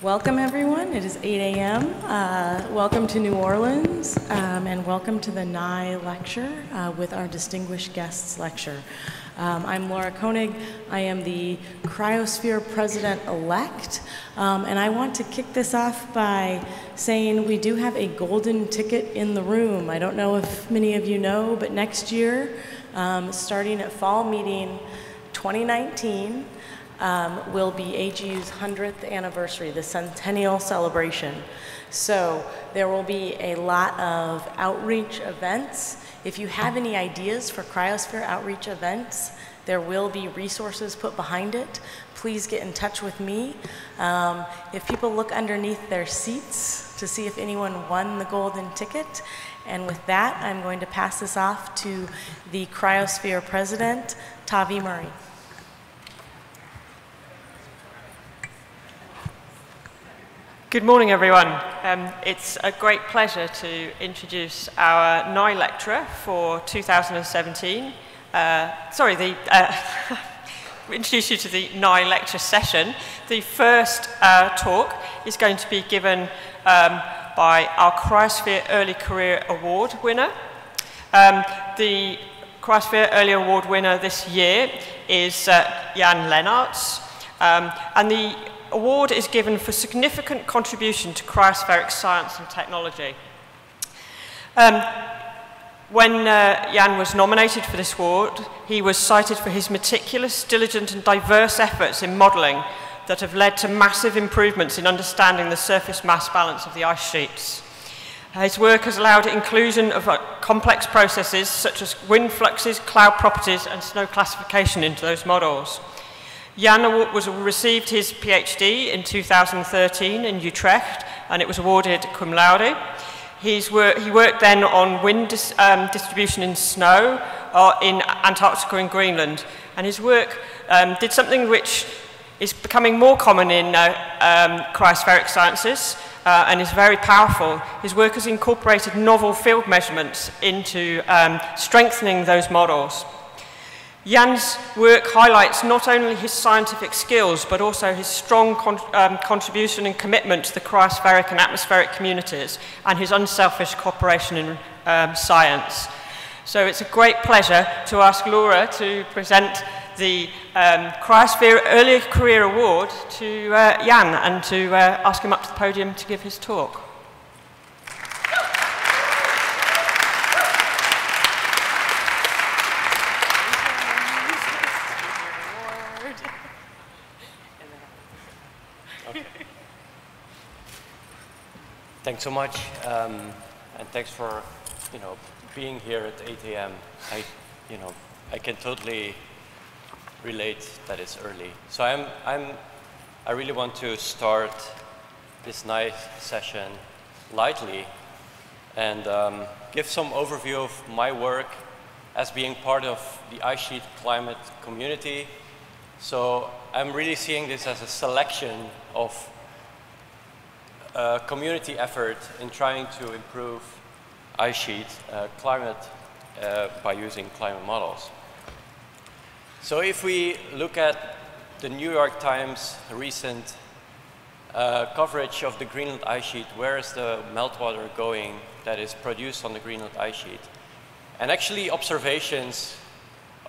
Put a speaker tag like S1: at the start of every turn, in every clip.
S1: Welcome, everyone. It is 8 a.m. Welcome to New Orleans, and welcome to the NIE lecture with our distinguished guests lecture. I'm Laura Koenig. I am the Cryosphere President-elect, and I want to kick this off by saying we do have a golden ticket in the room. I don't know if many of you know, but next year, starting at fall meeting 2019, will be AGU's 100th anniversary, the centennial celebration. So there will be a lot of outreach events. If you have any ideas for Cryosphere outreach events, there will be resources put behind it. Please get in touch with me. If people look underneath their seats to see if anyone won the golden ticket. And with that, I'm going to pass this off to the Cryosphere President, Tavi Murray.
S2: Good morning, everyone. It's a great pleasure to introduce our NIE lecturer for 2017. Introduce you to the NIE lecture session. The first talk is going to be given by our Cryosphere Early Career Award winner. The Cryosphere Early Award winner this year is Jan Lenaerts, and the award is given for significant contribution to cryospheric science and technology. When Jan was nominated for this award, he was cited for his meticulous, diligent and diverse efforts in modelling that have led to massive improvements in understanding the surface mass balance of the ice sheets. His work has allowed inclusion of complex processes such as wind fluxes, cloud properties and snow classification into those models. Jan received his PhD in 2013 in Utrecht, and it was awarded cum laude. He worked then on wind distribution in snow in Antarctica and Greenland, and his work did something which is becoming more common in cryospheric sciences and is very powerful. His work has incorporated novel field measurements into strengthening those models. Jan's work highlights not only his scientific skills, but also his strong contribution and commitment to the cryospheric and atmospheric communities, and his unselfish cooperation in science. So it's a great pleasure to ask Laura to present the Cryosphere Early Career Award to Jan, and to ask him up to the podium to give his talk.
S3: Thanks so much, and thanks for being here at 8 a.m. I can totally relate that it's early. So I really want to start this nice session lightly and give some overview of my work as being part of the ice sheet climate community. So I'm really seeing this as a selection of community effort in trying to improve ice sheet climate by using climate models. So if we look at the New York Times recent coverage of the Greenland ice sheet, where is the meltwater going that is produced on the Greenland ice sheet? And actually observations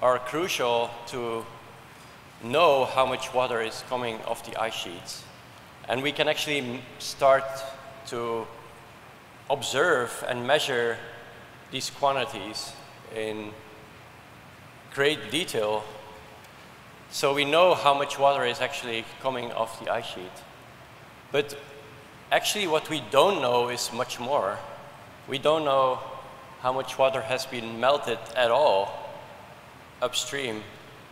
S3: are crucial to know how much water is coming off the ice sheets. And we can actually start to observe and measure these quantities in great detail, so we know how much water is actually coming off the ice sheet. But actually what we don't know is much more. We don't know how much water has been melted at all upstream.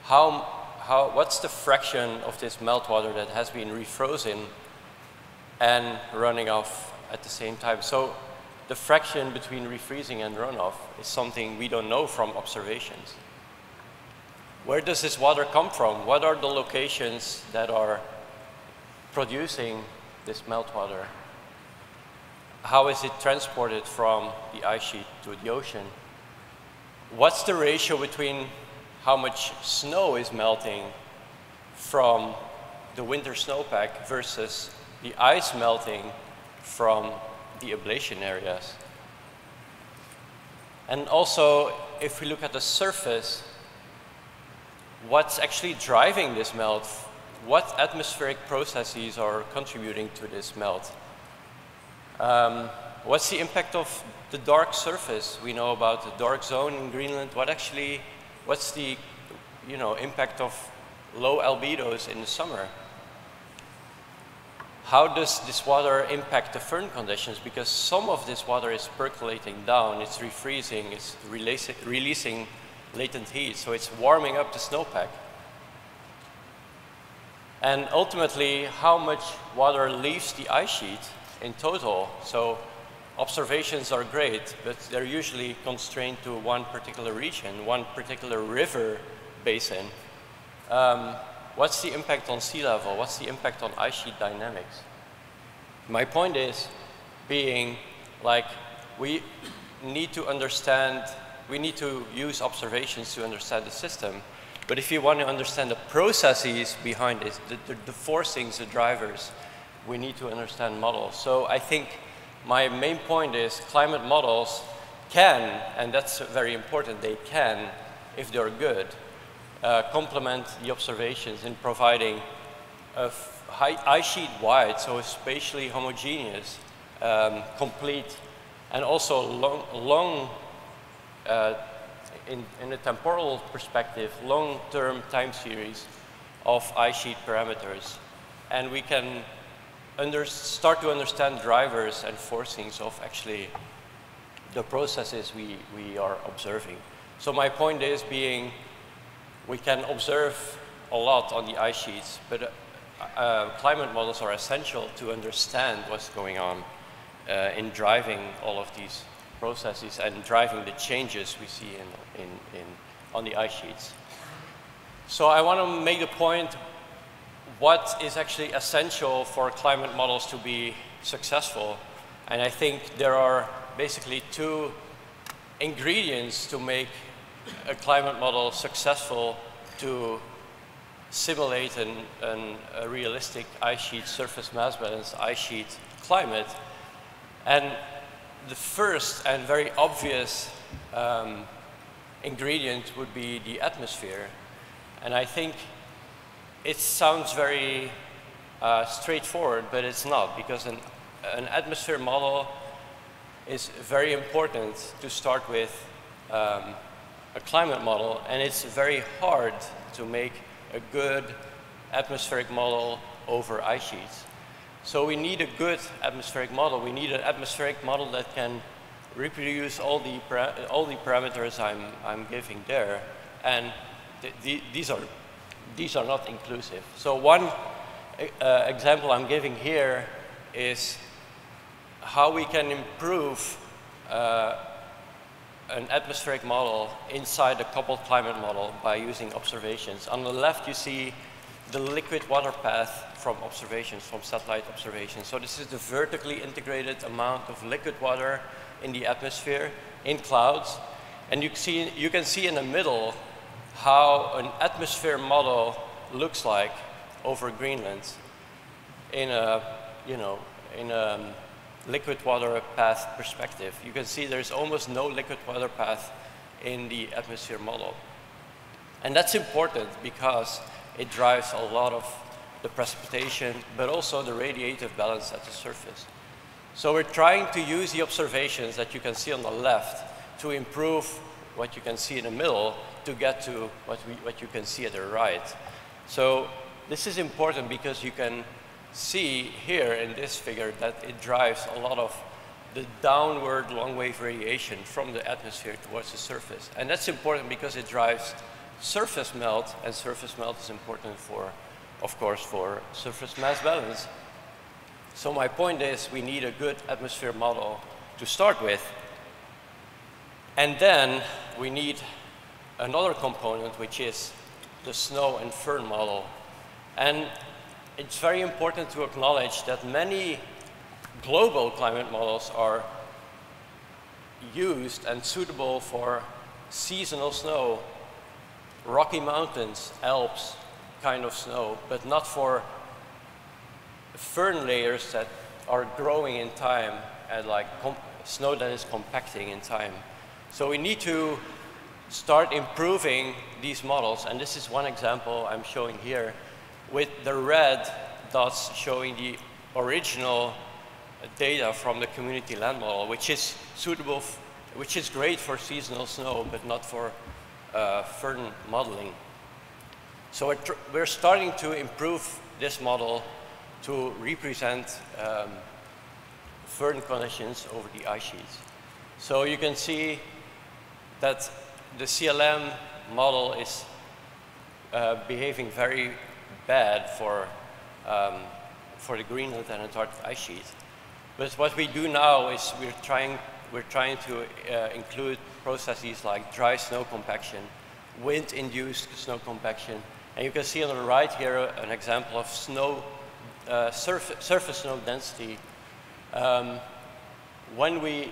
S3: What's the fraction of this meltwater that has been refrozen and running off at the same time? So the fraction between refreezing and runoff is something we don't know from observations. Where does this water come from? What are the locations that are producing this meltwater? How is it transported from the ice sheet to the ocean? What's the ratio between how much snow is melting from the winter snowpack versus the ice melting from the ablation areas. And also, if we look at the surface, what's actually driving this melt? What atmospheric processes are contributing to this melt? What's the impact of the dark surface? We know about the dark zone in Greenland. What's the impact of low albedos in the summer? How does this water impact the firn conditions? Because some of this water is percolating down, it's refreezing, it's releasing latent heat, so it's warming up the snowpack. And ultimately, how much water leaves the ice sheet in total? So observations are great, but they're usually constrained to one particular region, one particular river basin. What's the impact on sea level? What's the impact on ice sheet dynamics? My point is being like we need to use observations to understand the system. But if you want to understand the processes behind it, the forcings, the drivers, we need to understand models. So I think my main point is climate models can, and that's very important, they can, if they're good, complement the observations in providing a ice sheet wide, so spatially homogeneous, complete, and also long in a temporal perspective, long-term time series of ice sheet parameters. And we can start to understand drivers and forcings of actually the processes we are observing. So my point is being, we can observe a lot on the ice sheets, but climate models are essential to understand what's going on in driving all of these processes and driving the changes we see on the ice sheets. So I want to make the point, what is actually essential for climate models to be successful? And I think there are basically two ingredients to make a climate model successful to simulate a realistic ice sheet surface mass balance, ice sheet climate. And the first and very obvious ingredient would be the atmosphere. And I think it sounds very straightforward, but it's not, because an atmosphere model is very important to start with a climate model, and it's very hard to make a good atmospheric model over ice sheets. So we need a good atmospheric model. We need an atmospheric model that can reproduce all the parameters I'm giving there, and these are not inclusive. So one example I'm giving here is how we can improve an atmospheric model inside a coupled climate model by using observations. On the left, you see the liquid water path from observations, from satellite observations. So this is the vertically integrated amount of liquid water in the atmosphere, in clouds. And you can see in the middle how an atmosphere model looks like over Greenland in a liquid water path perspective. You can see there's almost no liquid water path in the atmosphere model. And that's important because it drives a lot of the precipitation, but also the radiative balance at the surface. So we're trying to use the observations that you can see on the left to improve what you can see in the middle to get to what you can see at the right. So this is important because you can see here in this figure that it drives a lot of the downward long wave radiation from the atmosphere towards the surface. And that's important because it drives surface melt, and surface melt is important for, of course, for surface mass balance. So my point is we need a good atmosphere model to start with. And then we need another component, which is the snow and firn model. And it's very important to acknowledge that many global climate models are used and suitable for seasonal snow, Rocky Mountains, Alps kind of snow, but not for firn layers that are growing in time and like snow that is compacting in time. So we need to start improving these models, and this is one example I'm showing here with the red dots showing the original data from the community land model, which is suitable, which is great for seasonal snow, but not for firn modeling. So we're starting to improve this model to represent firn conditions over the ice sheets. So you can see that the CLM model is behaving very bad for the Greenland and Antarctic ice sheet. But what we do now is we're trying to include processes like dry snow compaction, wind-induced snow compaction, and you can see on the right here an example of snow surface snow density. When we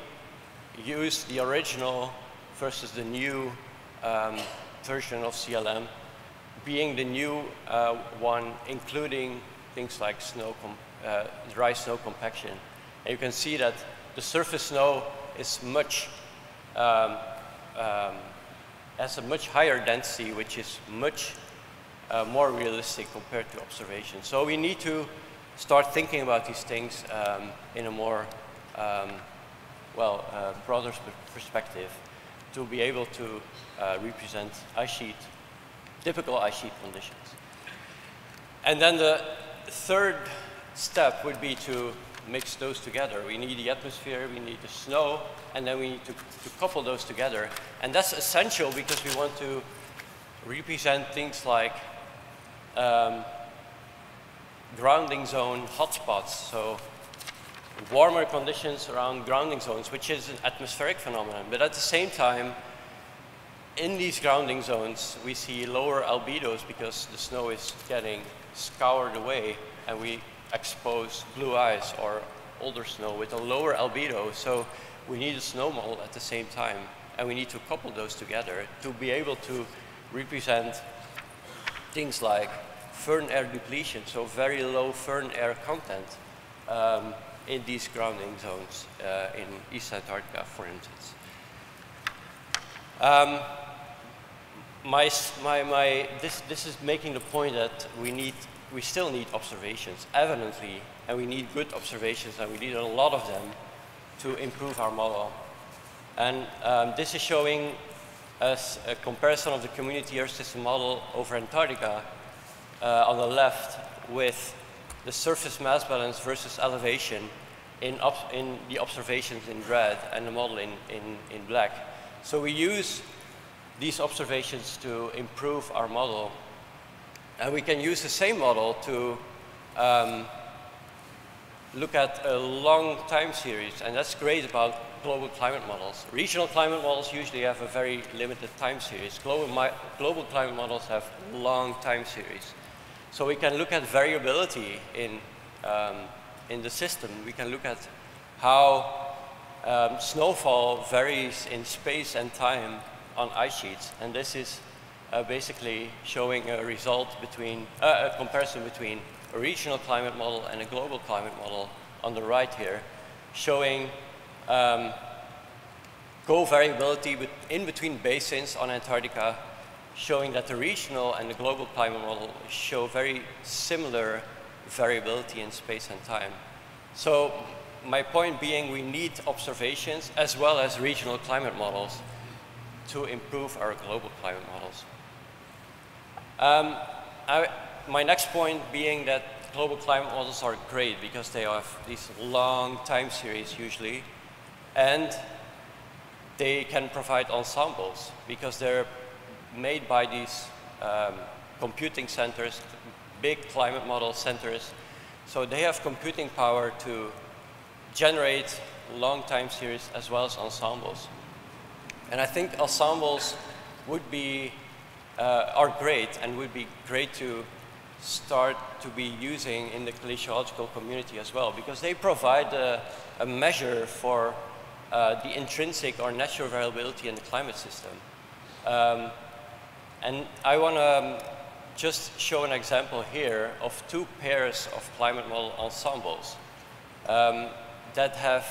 S3: use the original versus the new version of CLM, being the new one, including things like dry snow compaction. And you can see that the surface snow is has a much higher density, which is much more realistic compared to observation. So we need to start thinking about these things in a more broader perspective to be able to represent typical ice sheet conditions. And then the third step would be to mix those together. We need the atmosphere, we need the snow, and then we need to couple those together. And that's essential because we want to represent things like grounding zone hotspots, so warmer conditions around grounding zones, which is an atmospheric phenomenon. But at the same time, in these grounding zones, we see lower albedos because the snow is getting scoured away, and we expose blue ice or older snow with a lower albedo. So we need a snow model at the same time, and we need to couple those together to be able to represent things like firn air depletion, so very low firn air content in these grounding zones in East Antarctica, for instance. This is making the point that we still need observations, evidently, and we need good observations, and we need a lot of them to improve our model. And this is showing us a comparison of the community Earth system model over Antarctica on the left with the surface mass balance versus elevation in the observations in red and the model in black. So we use these observations to improve our model, and we can use the same model to look at a long time series, and that's great about global climate models. Regional climate models usually have a very limited time series. Global climate models have long time series. So we can look at variability in the system. We can look at how snowfall varies in space and time on ice sheets, and this is basically showing a a comparison between a regional climate model and a global climate model on the right here, showing co-variability in between basins on Antarctica, showing that the regional and the global climate model show very similar variability in space and time. So my point being, we need observations as well as regional climate models to improve our global climate models. My next point being that global climate models are great because they have these long time series usually, and they can provide ensembles because they're made by these computing centers, big climate model centers. So they have computing power to generate long time series as well as ensembles. And I think ensembles would be, are great and would be great to start to be using in the glaciological community as well, because they provide a measure for the intrinsic or natural variability in the climate system. And I want to just show an example here of two pairs of climate model ensembles that have,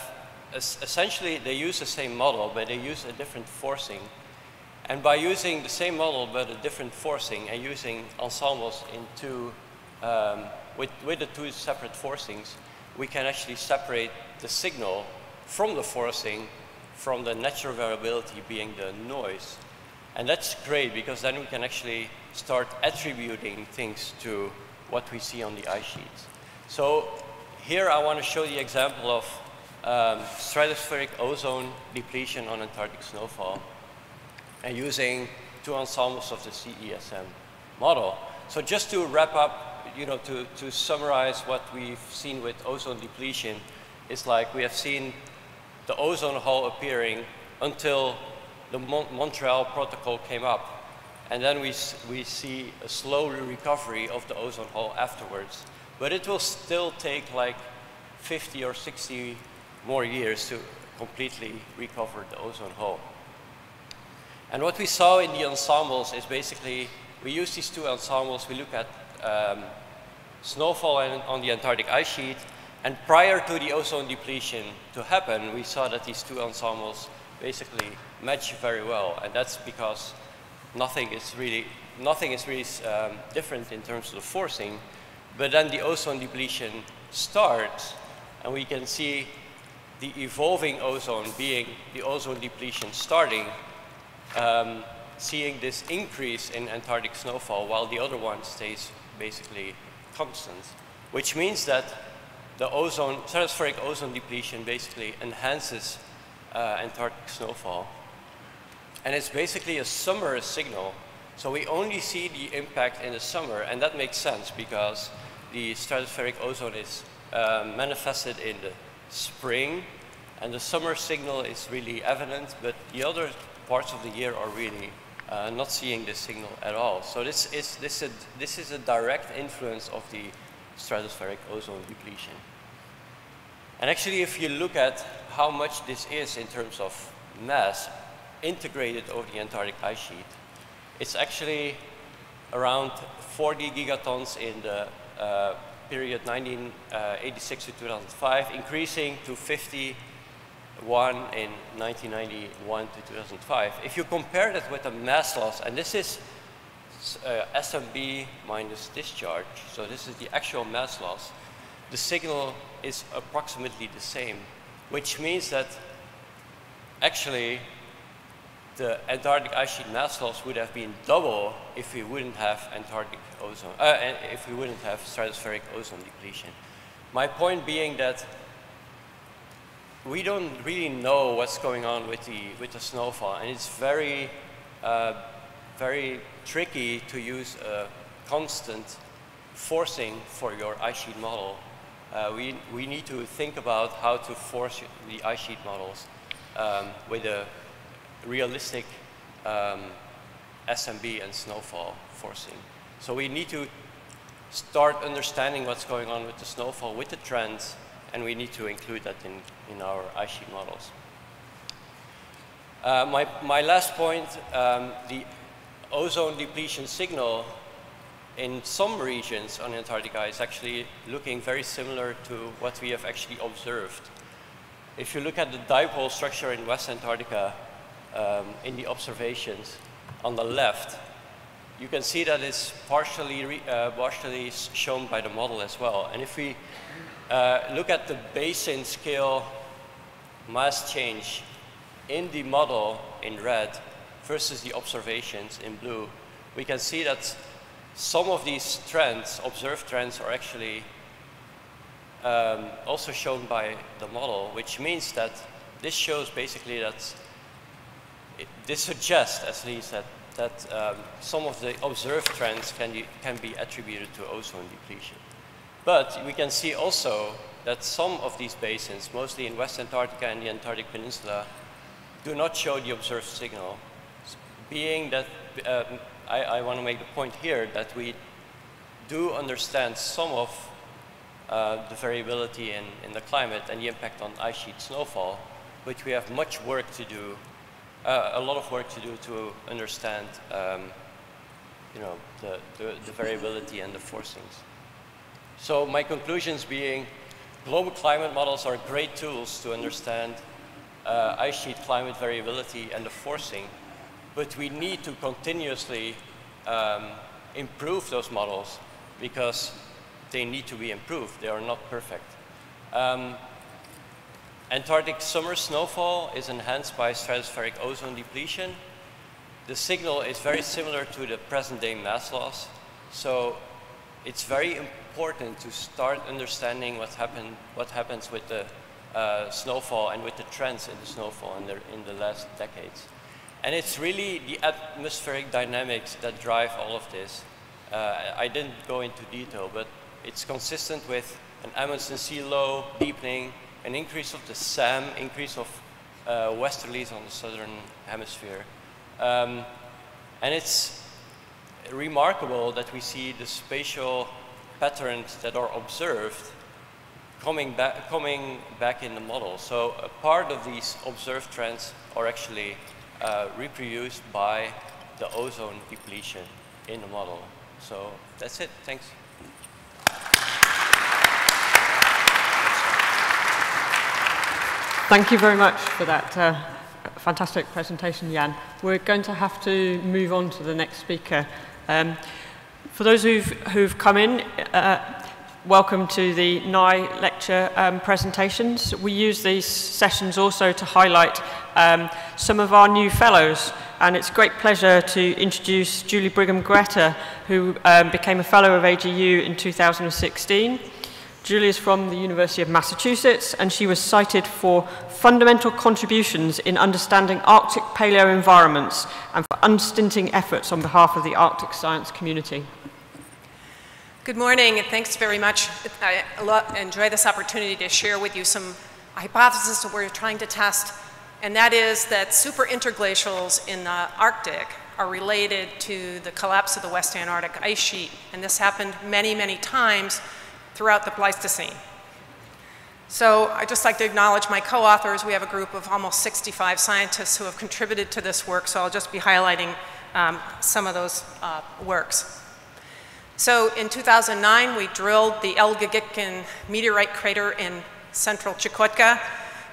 S3: essentially, they use the same model, but they use a different forcing. And by using the same model, but a different forcing, and using ensembles in two, with the two separate forcings, we can actually separate the signal from the forcing, from the natural variability being the noise. And that's great, because then we can actually start attributing things to what we see on the ice sheets. So here I want to show the example of stratospheric ozone depletion on Antarctic snowfall, and using two ensembles of the CESM model. So just to wrap up, to summarize what we've seen with ozone depletion, is like we have seen the ozone hole appearing until the Montreal Protocol came up. And then we see a slow recovery of the ozone hole afterwards. But it will still take like 50 or 60 more years to completely recover the ozone hole. And what we saw in the ensembles is basically, we use these two ensembles, we look at snowfall on the Antarctic ice sheet, and prior to the ozone depletion to happen, we saw that these two ensembles basically match very well, and that's because nothing is really different in terms of the forcing. But then the ozone depletion starts, and we can see the evolving ozone being the ozone depletion starting, seeing this increase in Antarctic snowfall while the other one stays basically constant, which means that the stratospheric ozone depletion basically enhances Antarctic snowfall. And it's basically a summer signal. So we only see the impact in the summer, and that makes sense because the stratospheric ozone is manifested in the spring, and the summer signal is really evident, but the other parts of the year are really not seeing this signal at all. So this is a direct influence of the stratospheric ozone depletion. And actually, if you look at how much this is in terms of mass integrated over the Antarctic ice sheet, it's actually around 40 gigatons in the period 1986 to 2005, increasing to 51 in 1991 to 2005. If you compare that with the mass loss, and this is SMB minus discharge, so this is the actual mass loss, the signal is approximately the same, which means that actually the Antarctic ice sheet mass loss would have been double if we wouldn't have Antarctic ozone, if we wouldn't have stratospheric ozone depletion. My point being that we don't really know what's going on with the snowfall, and it's very tricky to use a constant forcing for your ice sheet model. We need to think about how to force the ice sheet models with a realistic SMB and snowfall forcing. So we need to start understanding what's going on with the snowfall, with the trends, and we need to include that in our ice sheet models. My last point, the ozone depletion signal in some regions on Antarctica is actually looking very similar to what we have actually observed. If you look at the dipole structure in West Antarctica in the observations on the left, you can see that it's partially shown by the model as well. And if we look at the basin scale mass change in the model in red versus the observations in blue, we can see that some of these trends, observed trends, are actually also shown by the model, which means that this shows basically that this suggests at least that some of the observed trends can be attributed to ozone depletion. But we can see also that some of these basins, mostly in West Antarctica and the Antarctic Peninsula, do not show the observed signal. Being that, I want to make the point here that we do understand some of the variability in the climate and the impact on ice sheet snowfall, but we have much work to do, a lot of work to do to understand you know, the variability and the forcings. So my conclusions being, global climate models are great tools to understand ice sheet climate variability and the forcing, but we need to continuously improve those models because they need to be improved. They are not perfect. Antarctic summer snowfall is enhanced by stratospheric ozone depletion. The signal is very similar to the present-day mass loss, so it's very important to start understanding what happens with the snowfall and with the trends in the snowfall in the last decades. And it's really the atmospheric dynamics that drive all of this. I didn't go into detail, but it's consistent with an Amundsen sea low deepening, an increase of the SAM, increase of westerlies on the southern hemisphere. And it's remarkable that we see the spatial patterns that are observed coming back in the model. So a part of these observed trends are actually reproduced by the ozone depletion in the model. So that's it. Thanks.
S2: Thank you very much for that fantastic presentation, Jan. We're going to have to move on to the next speaker. For those who've come in, welcome to the NI lecture presentations. We use these sessions also to highlight some of our new fellows, and it's a great pleasure to introduce Julie Brigham-Grette, who became a fellow of AGU in 2016. Julie is from the University of Massachusetts, and she was cited for fundamental contributions in understanding Arctic paleo environments and for unstinting efforts on behalf of the Arctic science community.
S4: Good morning, and thanks very much. I enjoy this opportunity to share with you some hypotheses that we're trying to test, and that is that super interglacials in the Arctic are related to the collapse of the West Antarctic ice sheet, and this happened many, many times throughout the Pleistocene. So I'd just like to acknowledge my co-authors. We have a group of almost 65 scientists who have contributed to this work, so I'll just be highlighting some of those works. So in 2009, we drilled the El-Gagikkin meteorite crater in central Chukotka.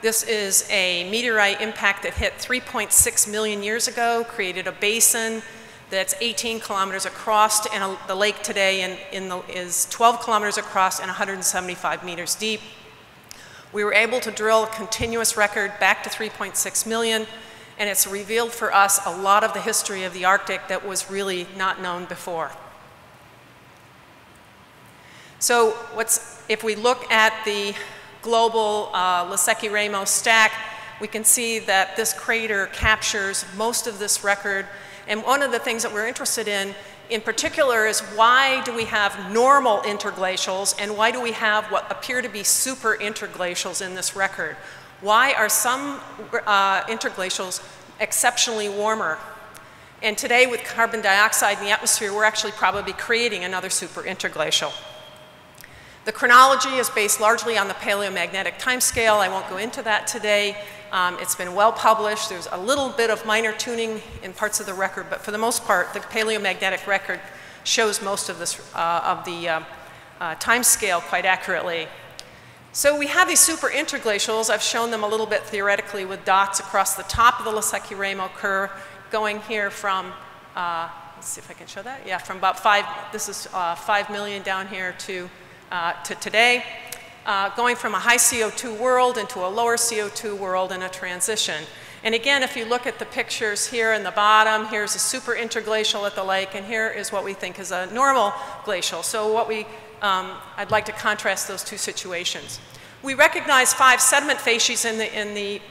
S4: This is a meteorite impact that hit 3.6 million years ago, created a basin that's 18 kilometers across, and the lake today is 12 kilometers across and 175 meters deep. We were able to drill a continuous record back to 3.6 million, and it's revealed for us a lot of the history of the Arctic that was really not known before. So if we look at the global Lenaerts stack, we can see that this crater captures most of this record. And one of the things that we're interested in particular, is why do we have normal interglacials and why do we have what appear to be super interglacials in this record? Why are some interglacials exceptionally warmer? And today, with carbon dioxide in the atmosphere, we're actually probably creating another super interglacial. The chronology is based largely on the paleomagnetic timescale. I won't go into that today. It's been well published. There's a little bit of minor tuning in parts of the record, but for the most part, the paleomagnetic record shows most of this time scale quite accurately. So we have these super interglacials. I've shown them a little bit theoretically with dots across the top of the Lenaerts curve, going here from, let's see if I can show that. Yeah, from about 5 million down here to today. Going from a high CO2 world into a lower CO2 world in a transition. And again, if you look at the pictures here in the bottom, here's a super interglacial at the lake, and here is what we think is a normal glacial. So what I'd like to contrast those two situations. We recognize 5 sediment facies in the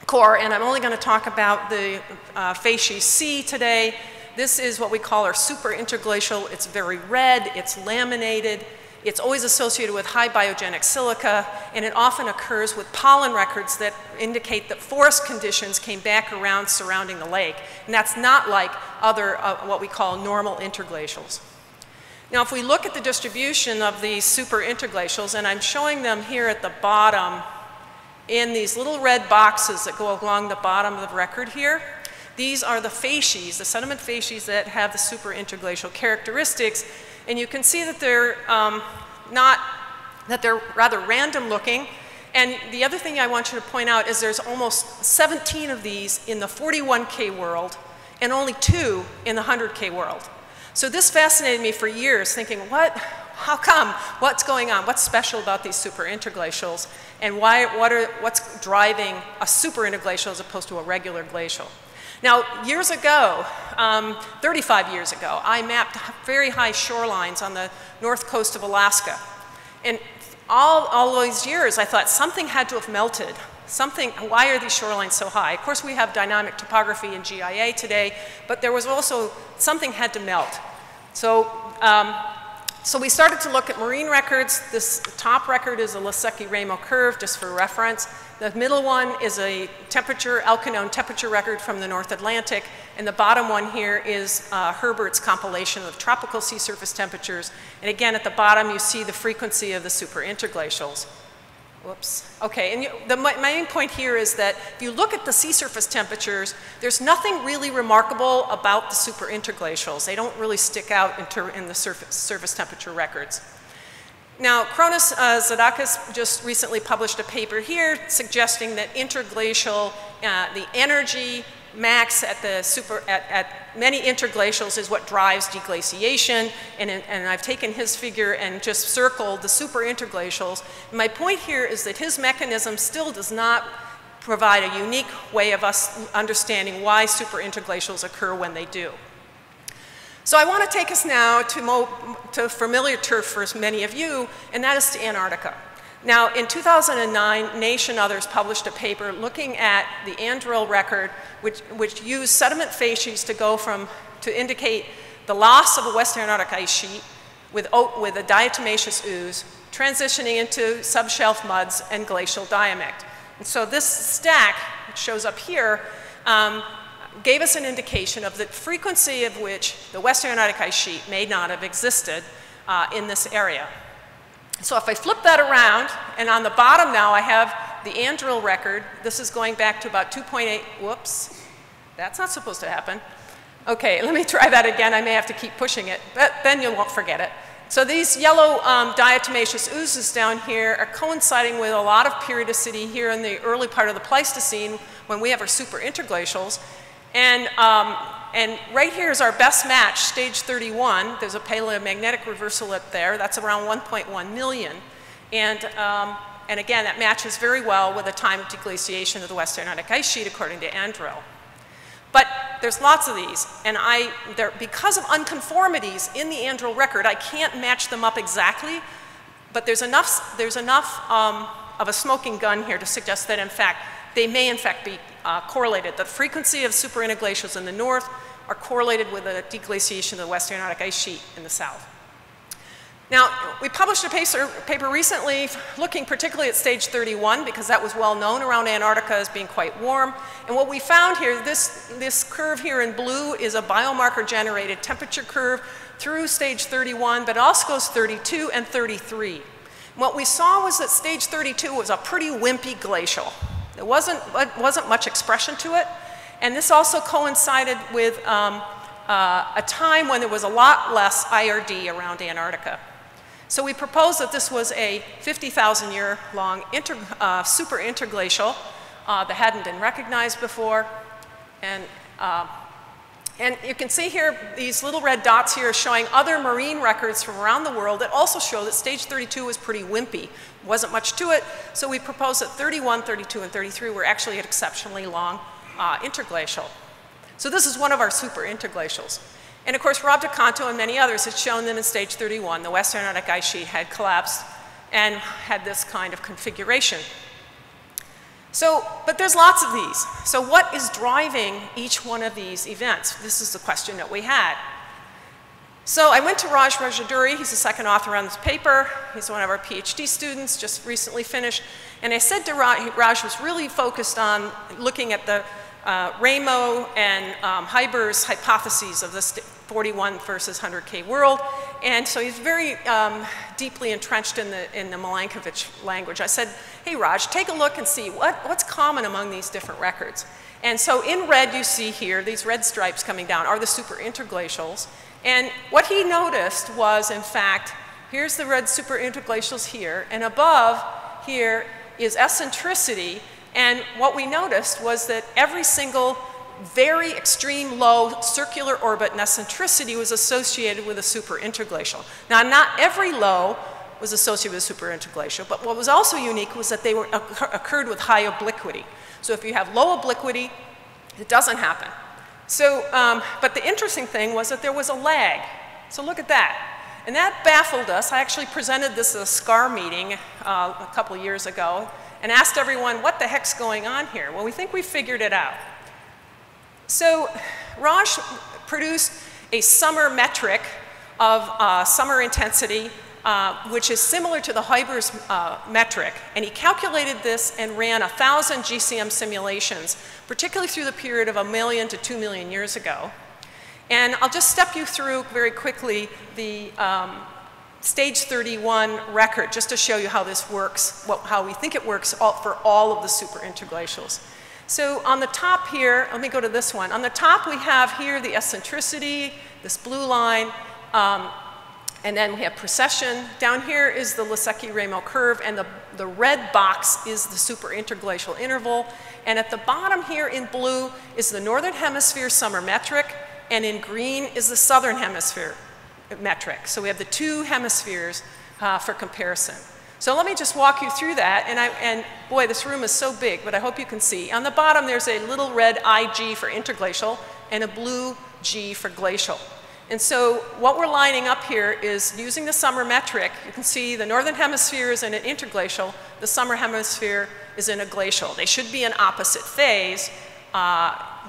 S4: core, and I'm only going to talk about the facies C today. This is what we call our super interglacial. It's very red, it's laminated. It's always associated with high biogenic silica, and it often occurs with pollen records that indicate that forest conditions came back around surrounding the lake. And that's not like other what we call normal interglacials. Now, if we look at the distribution of these super interglacials, and I'm showing them here at the bottom in these little red boxes that go along the bottom of the record here, These are the facies, the sediment facies that have the super interglacial characteristics. And you can see that they're they're rather random looking. And the other thing I want you to point out is there's almost 17 of these in the 41K world and only 2 in the 100K world. So this fascinated me for years, thinking, how come? What's going on? What's special about these super interglacials? And what's driving a super interglacial as opposed to a regular glacial? Now, years ago, 35 years ago, I mapped very high shorelines on the north coast of Alaska. And all those years, I thought something had to have melted. Why are these shorelines so high? Of course, we have dynamic topography in GIA today, but there was also, something had to melt. So we started to look at marine records. This top record is a Lesecki-Ramo curve, just for reference. The middle one is a Elkanone temperature record from the North Atlantic, and the bottom one here is Herbert's compilation of tropical sea surface temperatures. And again, at the bottom, you see the frequency of the super interglacials. Whoops. Okay, and my main point here is that if you look at the sea surface temperatures, there's nothing really remarkable about the super interglacials. They don't really stick out in the surface temperature records. Now, Kronos Zadakis just recently published a paper here suggesting that interglacial, the energy max at many interglacials is what drives deglaciation, and I've taken his figure and just circled the super interglacials. And my point here is that his mechanism still does not provide a unique way of us understanding why super interglacials occur when they do. So I want to take us now to familiar turf for many of you, and that is to Antarctica. Now, in 2009, Naish and others published a paper looking at the Andril record, which used sediment facies to indicate the loss of a West Antarctic ice sheet with a diatomaceous ooze, transitioning into subshelf muds and glacial diamect. And so this stack, which shows up here, gave us an indication of the frequency of which the West Antarctic ice sheet may not have existed in this area. So if I flip that around, and on the bottom now I have the Andril record. This is going back to about 2.8, whoops, that's not supposed to happen. Okay, let me try that again. I may have to keep pushing it, but then you won't forget it. So these yellow diatomaceous oozes down here are coinciding with a lot of periodicity here in the early part of the Pleistocene when we have our super interglacials. And right here is our best match, stage 31. There's a paleomagnetic reversal up there. That's around 1.1 million. And again, that matches very well with the time of deglaciation of the West Antarctic ice sheet, according to Andril. But there's lots of these. And because of unconformities in the Andril record, I can't match them up exactly. But there's enough of a smoking gun here to suggest that, in fact, they may, in fact, be correlated. The frequency of super interglacials in the north are correlated with the deglaciation of the West Antarctic ice sheet in the south. Now, we published a paper recently looking particularly at stage 31 because that was well known around Antarctica as being quite warm. And what we found here, this curve here in blue is a biomarker generated temperature curve through stage 31, but it also goes 32 and 33. And what we saw was that stage 32 was a pretty wimpy glacial. There wasn't much expression to it. And this also coincided with a time when there was a lot less IRD around Antarctica. So we proposed that this was a 50,000-year long super interglacial that hadn't been recognized before. And you can see here, these little red dots here showing other marine records from around the world that also show that stage 32 was pretty wimpy. Wasn't much to it, so we proposed that 31, 32, and 33 were actually an exceptionally long interglacial. So this is one of our super interglacials. And of course, Rob DeCanto and many others had shown that in stage 31, the West Antarctic ice sheet had collapsed and had this kind of configuration. So, but there's lots of these. So what is driving each one of these events? This is the question that we had. So I went to Raj Rajaduri. He's the second author on this paper. He's one of our PhD students, just recently finished. And I said to Raj was really focused on looking at the Ramo and Hyber's hypotheses of this 41 versus 100K world. And so he's very deeply entrenched in the Milankovitch language. I said, hey, Raj, take a look and see what's common among these different records. And so in red you see here, these red stripes coming down are the superinterglacials. And what he noticed was, in fact, here's the red superinterglacials here, and above here is eccentricity. And what we noticed was that every single very extreme low circular orbit and eccentricity was associated with a superinterglacial. Now, not every low was associated with a superinterglacial, but what was also unique was that they occurred with high obliquity. So if you have low obliquity, it doesn't happen. So, but the interesting thing was that there was a lag. So look at that. And that baffled us. I actually presented this at a SCAR meeting a couple of years ago and asked everyone, what the heck's going on here? Well, we think we figured it out. So Raj produced a summer metric of summer intensity, which is similar to the Huybers metric. And he calculated this and ran 1,000 GCM simulations, particularly through the period of 1 million to 2 million years ago. And I'll just step you through very quickly the stage 31 record, just to show you how this works, how we think it works for all of the superinterglacials. So on the top here, let me go to this one. On the top we have here the eccentricity, this blue line, and then we have precession. Down here is the Lesecki-Ramo curve, and the red box is the superinterglacial interval. And at the bottom here in blue is the northern hemisphere summer metric, and in green is the southern hemisphere metric. So we have the two hemispheres for comparison. So let me just walk you through that, and boy, this room is so big, but I hope you can see. On the bottom there's a little red IG for interglacial and a blue G for glacial. And so what we're lining up here is using the summer metric. You can see the northern hemisphere is in an interglacial, the summer hemisphere is in a glacial. They should be in opposite phase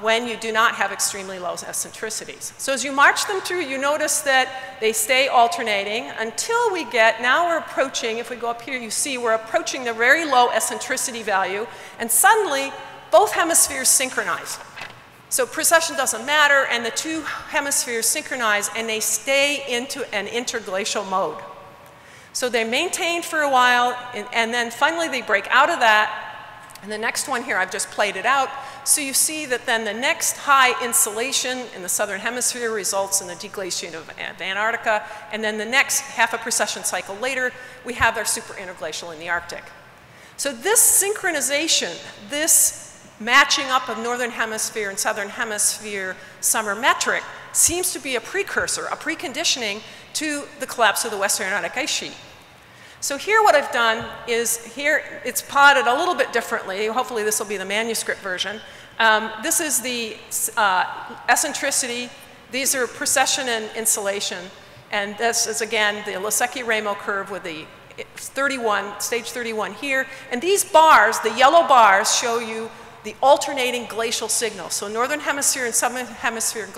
S4: when you do not have extremely low eccentricities. So as you march them through, you notice that they stay alternating until we get, now we're approaching, if we go up here, you see we're approaching the very low eccentricity value, and suddenly both hemispheres synchronize. So precession doesn't matter, and the two hemispheres synchronize, and they stay into an interglacial mode. So they maintain for a while, and then finally they break out of that. And the next one here, I've just played it out. So you see that then the next high insolation in the southern hemisphere results in the deglaciation of Antarctica, and then the next half a precession cycle later, we have our superinterglacial in the Arctic. So this synchronization, this matching up of northern hemisphere and southern hemisphere summer metric seems to be a precursor, a preconditioning to the collapse of the Western Antarctic ice sheet. So here what I've done is, here it's plotted a little bit differently. Hopefully this will be the manuscript version. This is the eccentricity. These are precession and insolation. And this is again the Lesecki-Ramo curve with the 31, stage 31 here. And these bars, the yellow bars, show you the alternating glacial signal. So northern hemisphere and southern hemisphere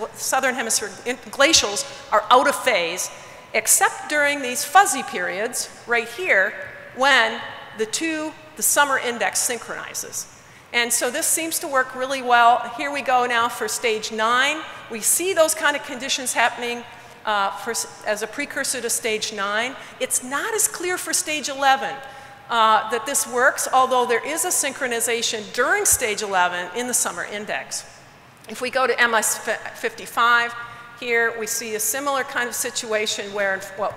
S4: glacials are out of phase, except during these fuzzy periods right here when the summer index synchronizes. And so this seems to work really well. Here we go now for stage 9. We see those kind of conditions happening as a precursor to stage 9. It's not as clear for stage 11 that this works, although there is a synchronization during stage 11 in the summer index. If we go to MS 55, here we see a similar kind of situation where, well,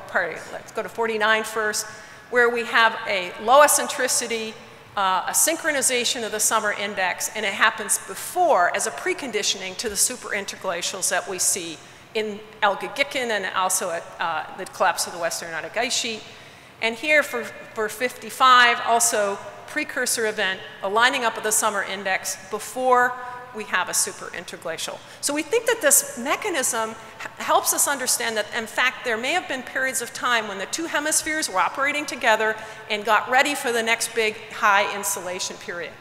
S4: let's go to 49 first, where we have a low eccentricity, a synchronization of the summer index, and it happens before as a preconditioning to the superinterglacials that we see in Elgagikkan and also at the collapse of the Western Arctic ice sheet. And here for 55, also precursor event, a lining up of the summer index before we have a superinterglacial. So we think that this mechanism helps us understand that, in fact, there may have been periods of time when the two hemispheres were operating together and got ready for the next big high insolation period.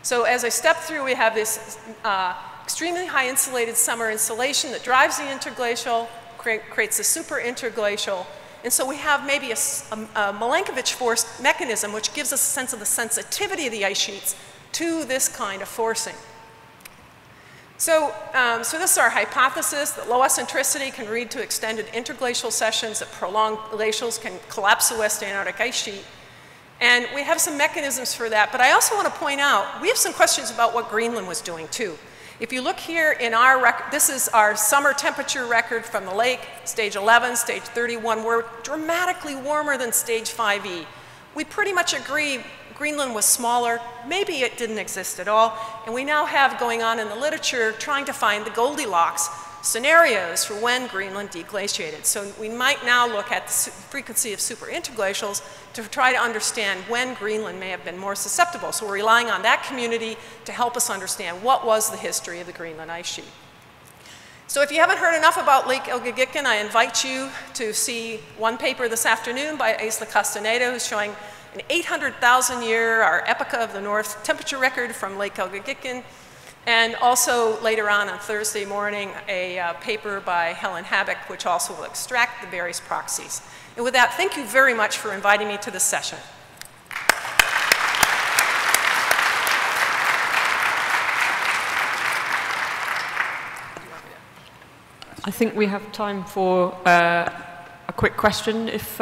S4: So as I step through, we have this extremely high insulated summer insolation that drives the interglacial, creates a superinterglacial. And so we have maybe a Milankovitch force mechanism which gives us a sense of the sensitivity of the ice sheets to this kind of forcing. So, this is our hypothesis that low eccentricity can lead to extended interglacial sessions, that prolonged glacials can collapse the West Antarctic ice sheet. And we have some mechanisms for that, but I also want to point out, we have some questions about what Greenland was doing too. If you look here in our record, this is our summer temperature record from the lake, stage 11, stage 31. We're dramatically warmer than stage 5e. We pretty much agree Greenland was smaller, maybe it didn't exist at all, and we now have going on in the literature trying to find the Goldilocks scenarios for when Greenland deglaciated. So we might now look at the frequency of superinterglacials to try to understand when Greenland may have been more susceptible. So we're relying on that community to help us understand what was the history of the Greenland ice sheet. So if you haven't heard enough about Lake Elgegikon, I invite you to see one paper this afternoon by Isla Castaneda, who's showing an 800,000 year, our Epocha of the North temperature record from Lake Elgegikon. And also later on Thursday morning, a paper by Helen Habak, which also will extract the various proxies. And with that, thank you very much for inviting me to this session.
S2: I think we have time for a quick question, if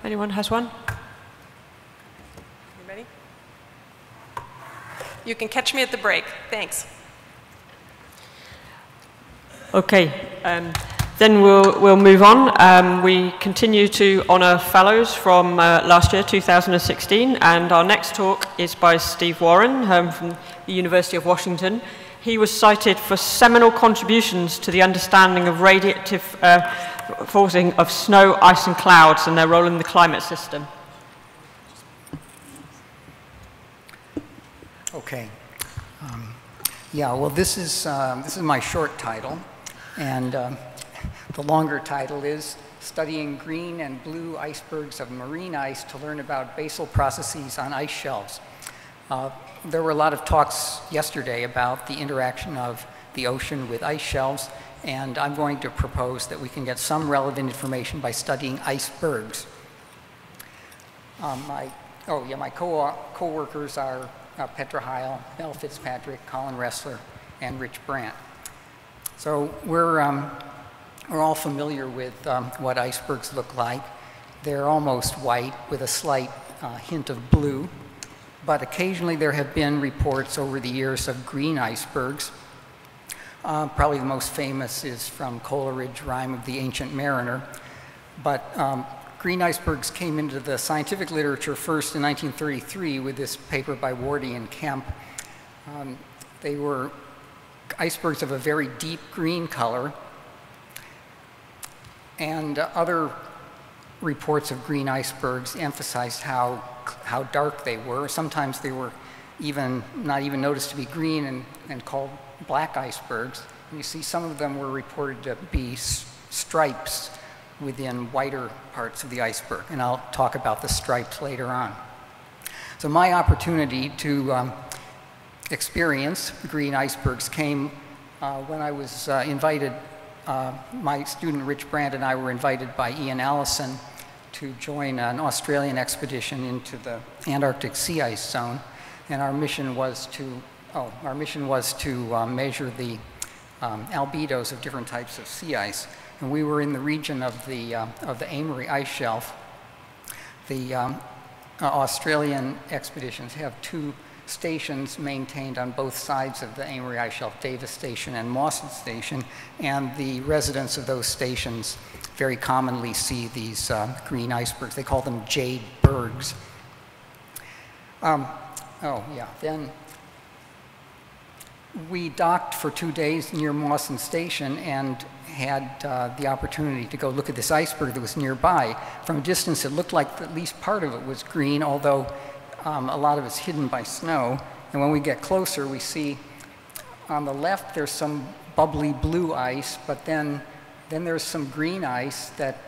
S2: anyone has one.
S4: You ready? You can catch me at the break. Thanks.
S2: Okay, then we'll move on. We continue to honour fellows from last year, 2016, and our next talk is by Steve Warren from the University of Washington. He was cited for seminal contributions to the understanding of radiative forcing of snow, ice and clouds and their role in the climate system.
S5: Okay. Yeah, well, this is my short title, and the longer title is Studying Green and Blue Icebergs of Marine Ice to Learn About Basal Processes on Ice Shelves. There were a lot of talks yesterday about the interaction of the ocean with ice shelves, and I'm going to propose that we can get some relevant information by studying icebergs. My co-workers are Petra Heil, Mel Fitzpatrick, Colin Ressler, and Rich Brandt. So we're all familiar with what icebergs look like. They're almost white with a slight hint of blue, but occasionally there have been reports over the years of green icebergs. Probably the most famous is from Coleridge, Rime of the Ancient Mariner, but green icebergs came into the scientific literature first in 1933 with this paper by Wardy and Kemp. They were icebergs of a very deep green color, and other reports of green icebergs emphasized how dark they were. Sometimes they were not even noticed to be green and called black icebergs. And you see some of them were reported to be stripes within whiter parts of the iceberg, and I'll talk about the stripes later on. So my opportunity to experience green icebergs came when I was invited, my student Rich Brandt and I were invited by Ian Allison to join an Australian expedition into the Antarctic sea ice zone, and our mission was to measure the albedos of different types of sea ice. And we were in the region of the Amory ice shelf. The Australian expeditions have two stations maintained on both sides of the Amory ice shelf, Davis Station and Mawson Station, and the residents of those stations very commonly see these green icebergs. They call them jade bergs. Then we docked for 2 days near Mawson Station and had the opportunity to go look at this iceberg that was nearby. From a distance, it looked like at least part of it was green, although a lot of it's hidden by snow. And when we get closer, we see on the left there's some bubbly blue ice, but then there's some green ice that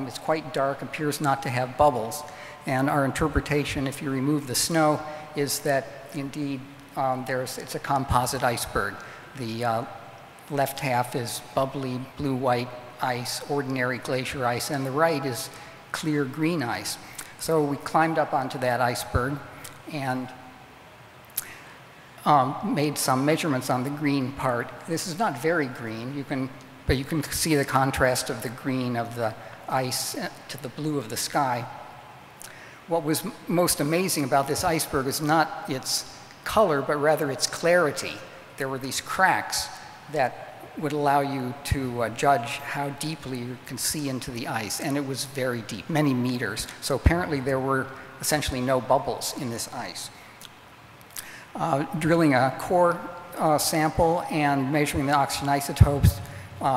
S5: is quite dark, appears not to have bubbles. And our interpretation, if you remove the snow, is that indeed it's a composite iceberg. The left half is bubbly blue-white ice, ordinary glacier ice, and the right is clear green ice. So we climbed up onto that iceberg and made some measurements on the green part. This is not very green, but you can see the contrast of the green of the ice to the blue of the sky. what was most amazing about this iceberg is not its color, but rather its clarity. There were these cracks that would allow you to judge how deeply you can see into the ice, and it was very deep, many meters. So apparently there were essentially no bubbles in this ice. Drilling a core sample and measuring the oxygen isotopes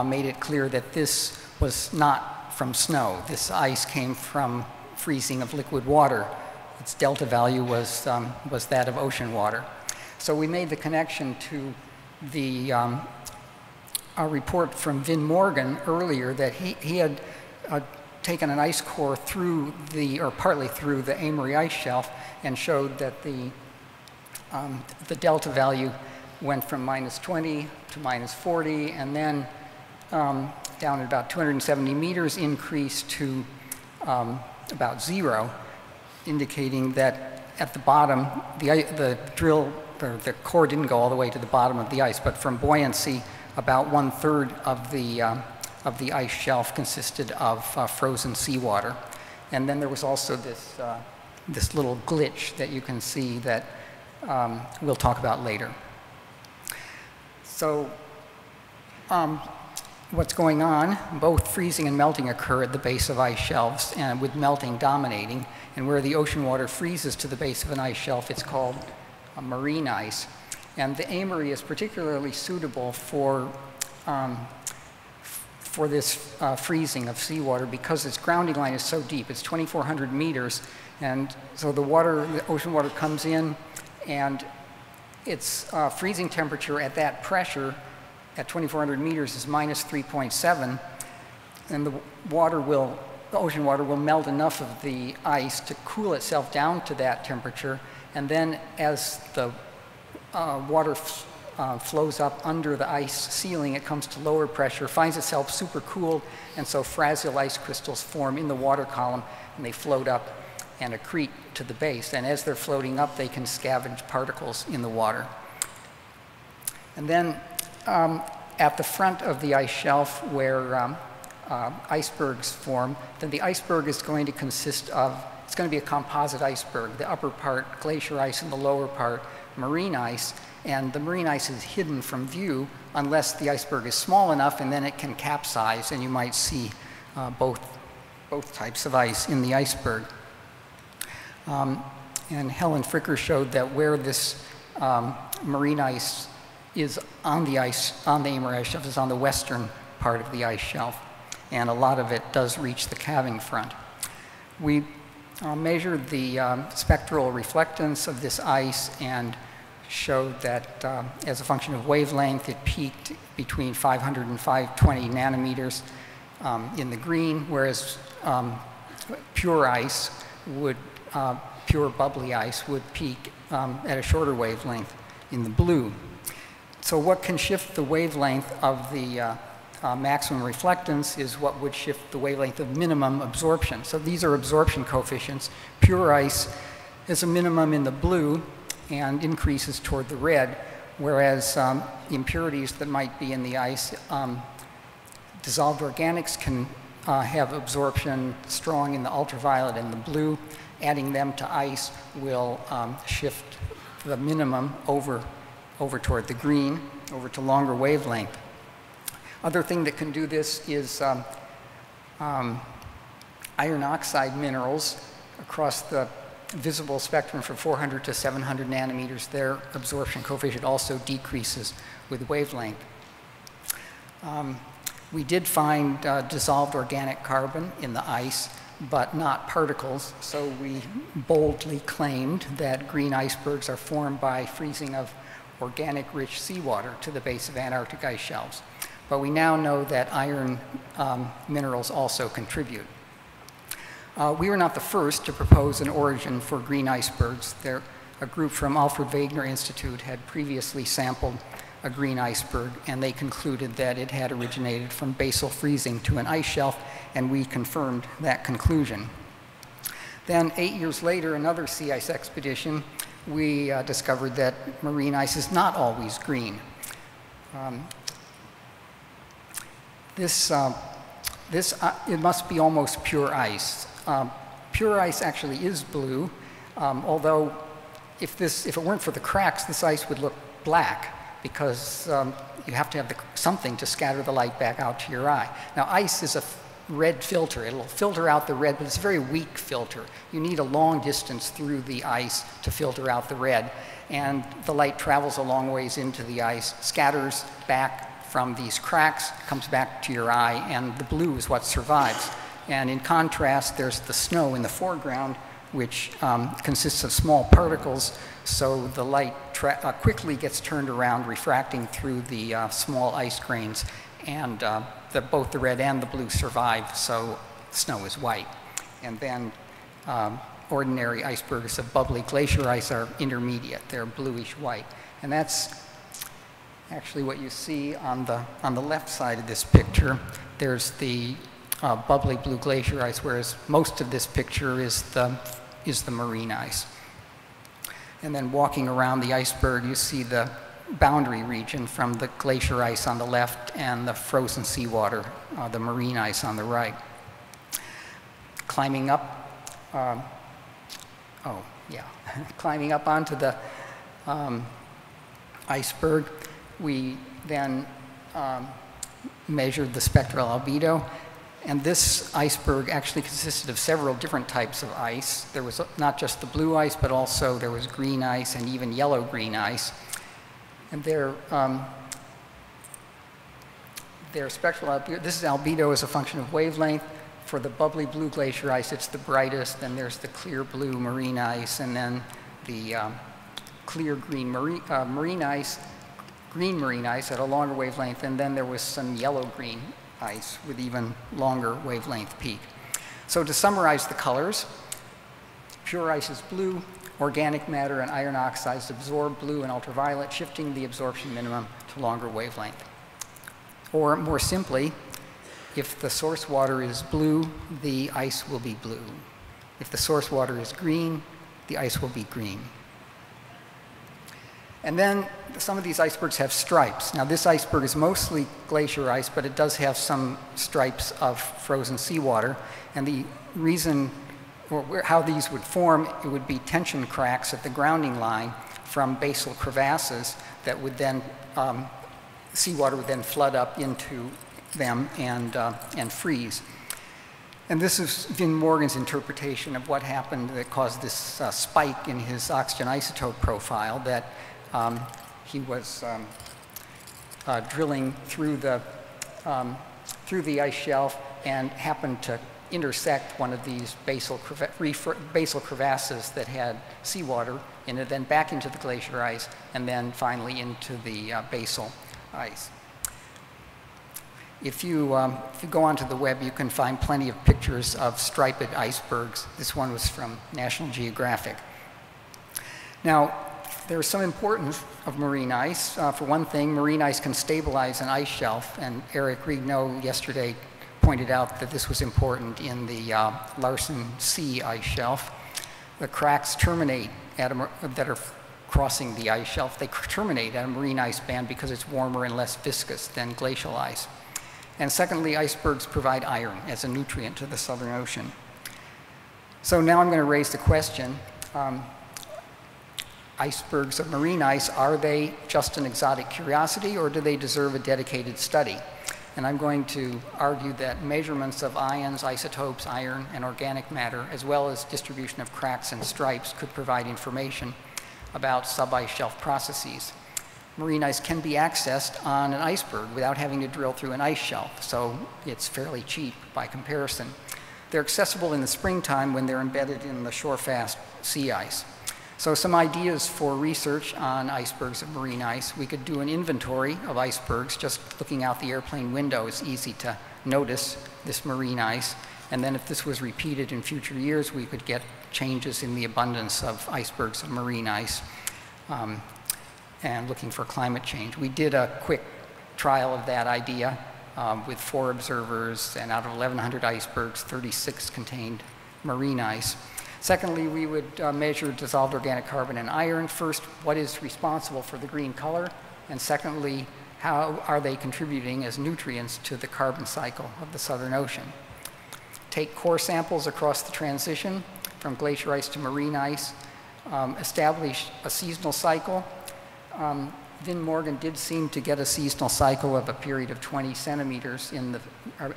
S5: made it clear that this was not from snow. This ice came from freezing of liquid water. Its delta value was that of ocean water. So we made the connection to the a report from Vin Morgan earlier that he had taken an ice core through or partly through the Amory ice shelf and showed that the delta value went from -20 to -40, and then down at about 270 meters increased to about 0, indicating that at the bottom, the core didn't go all the way to the bottom of the ice, but from buoyancy, about 1/3 of the ice shelf consisted of frozen seawater. And then there was also this little glitch that you can see that we'll talk about later. So what's going on? Both freezing and melting occur at the base of ice shelves, and with melting dominating. And where the ocean water freezes to the base of an ice shelf, it's called marine ice. And the Amory is particularly suitable for this freezing of seawater because its grounding line is so deep. It's 2,400 meters, and so the ocean water comes in, and its freezing temperature at that pressure at 2,400 meters is -3.7, and the ocean water will melt enough of the ice to cool itself down to that temperature, and then as the water flows up under the ice ceiling, it comes to lower pressure, finds itself supercooled, and so fragile ice crystals form in the water column, and they float up and accrete to the base. And as they're floating up, they can scavenge particles in the water. And then at the front of the ice shelf where icebergs form, then the iceberg is going to consist of, it's going to be a composite iceberg. The upper part, glacier ice, and the lower part, marine ice. And the marine ice is hidden from view unless the iceberg is small enough, and then it can capsize, and you might see both types of ice in the iceberg. And Helen Fricker showed that where this marine ice is on the Amory ice shelf is on the western part of the ice shelf, and a lot of it does reach the calving front. We measured the spectral reflectance of this ice and showed that as a function of wavelength, it peaked between 500 and 520 nanometers in the green, whereas pure ice pure bubbly ice would peak at a shorter wavelength in the blue. So what can shift the wavelength of the maximum reflectance is what would shift the wavelength of minimum absorption. So these are absorption coefficients. Pure ice has a minimum in the blue and increases toward the red, whereas impurities that might be in the ice, dissolved organics can have absorption strong in the ultraviolet and the blue. Adding them to ice will shift the minimum over toward the green, over to longer wavelength. Other thing that can do this is iron oxide minerals across the visible spectrum from 400 to 700 nanometers. Their absorption coefficient also decreases with wavelength. We did find dissolved organic carbon in the ice, but not particles, so we boldly claimed that green icebergs are formed by freezing of organic-rich seawater to the base of Antarctic ice shelves. But we now know that iron minerals also contribute. We were not the first to propose an origin for green icebergs. A group from Alfred Wegener Institute had previously sampled a green iceberg, and they concluded that it had originated from basal freezing to an ice shelf, and we confirmed that conclusion. Then 8 years later, another sea ice expedition, we discovered that marine ice is not always green. It must be almost pure ice. Pure ice actually is blue, although if it weren't for the cracks, this ice would look black, because you have to have something to scatter the light back out to your eye. Now, ice is a red filter. It'll filter out the red, but it's a very weak filter. You need a long distance through the ice to filter out the red, and the light travels a long ways into the ice, scatters back from these cracks, comes back to your eye, and the blue is what survives. And in contrast, there's the snow in the foreground, which consists of small particles, so the light quickly gets turned around, refracting through the small ice grains, and both the red and the blue survive, so snow is white. And then ordinary icebergs of bubbly glacier ice are intermediate. They're bluish white. And that's actually what you see on the left side of this picture. There's the bubbly blue glacier ice, whereas most of this picture is the marine ice. And then walking around the iceberg, you see the boundary region from the glacier ice on the left and the frozen seawater, the marine ice on the right. Climbing up, climbing up onto the iceberg, we then measured the spectral albedo. And this iceberg actually consisted of several different types of ice. There was not just the blue ice, but also there was green ice and even yellow-green ice. And their spectral albedo, this is albedo as a function of wavelength. For the bubbly blue glacier ice, it's the brightest. Then there's the clear blue marine ice, and then the clear green marine ice at a longer wavelength, and then there was some yellow-green ice with even longer wavelength peak. So to summarize the colors, pure ice is blue, organic matter and iron oxides absorb blue and ultraviolet, shifting the absorption minimum to longer wavelength. Or more simply, if the source water is blue, the ice will be blue. If the source water is green, the ice will be green. And then some of these icebergs have stripes. Now, this iceberg is mostly glacier ice, but it does have some stripes of frozen seawater. And the reason, or how these would form, it would be tension cracks at the grounding line from basal crevasses that would then, seawater would then flood up into them and freeze. And this is Vin Morgan's interpretation of what happened that caused this spike in his oxygen isotope profile, that he was drilling through the ice shelf and happened to intersect one of these basal crevasses that had seawater in it, then back into the glacier ice, and then finally into the basal ice. If you go onto the web, you can find plenty of pictures of striped icebergs. This one was from National Geographic. Now, there's some importance of marine ice. For one thing, marine ice can stabilize an ice shelf, and Eric Rigneau yesterday pointed out that this was important in the Larsen C ice shelf. The cracks terminate that are crossing the ice shelf. They terminate at a marine ice band because it's warmer and less viscous than glacial ice. And secondly, icebergs provide iron as a nutrient to the Southern Ocean. So now I'm going to raise the question, icebergs of marine ice, are they just an exotic curiosity, or do they deserve a dedicated study? And I'm going to argue that measurements of ions, isotopes, iron, and organic matter, as well as distribution of cracks and stripes, could provide information about sub-ice shelf processes. Marine ice can be accessed on an iceberg without having to drill through an ice shelf, so it's fairly cheap by comparison. They're accessible in the springtime when they're embedded in the shore-fast sea ice. So some ideas for research on icebergs of marine ice. We could do an inventory of icebergs. Just looking out the airplane window is easy to notice this marine ice. And then if this was repeated in future years, we could get changes in the abundance of icebergs of marine ice. And looking for climate change. We did a quick trial of that idea with 4 observers, and out of 1,100 icebergs, 36 contained marine ice. Secondly, we would measure dissolved organic carbon and iron. First, what is responsible for the green color? And secondly, how are they contributing as nutrients to the carbon cycle of the Southern Ocean? take core samples across the transition from glacier ice to marine ice, establish a seasonal cycle. Vin Morgan did seem to get a seasonal cycle of a period of 20 centimeters in the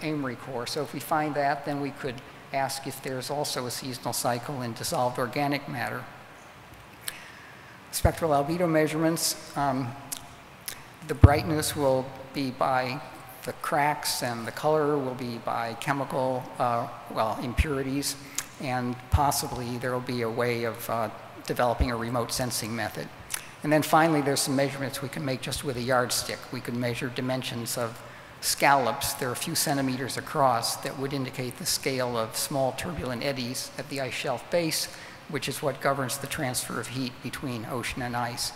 S5: Amory core. So if we find that, then we could ask if there's also a seasonal cycle in dissolved organic matter. Spectral albedo measurements, the brightness will be by the cracks and the color will be by chemical, impurities, and possibly there will be a way of developing a remote sensing method. And then finally, there's some measurements we can make just with a yardstick. We could measure dimensions of scallops. They're a few centimeters across that would indicate the scale of small turbulent eddies at the ice shelf base, which is what governs the transfer of heat between ocean and ice.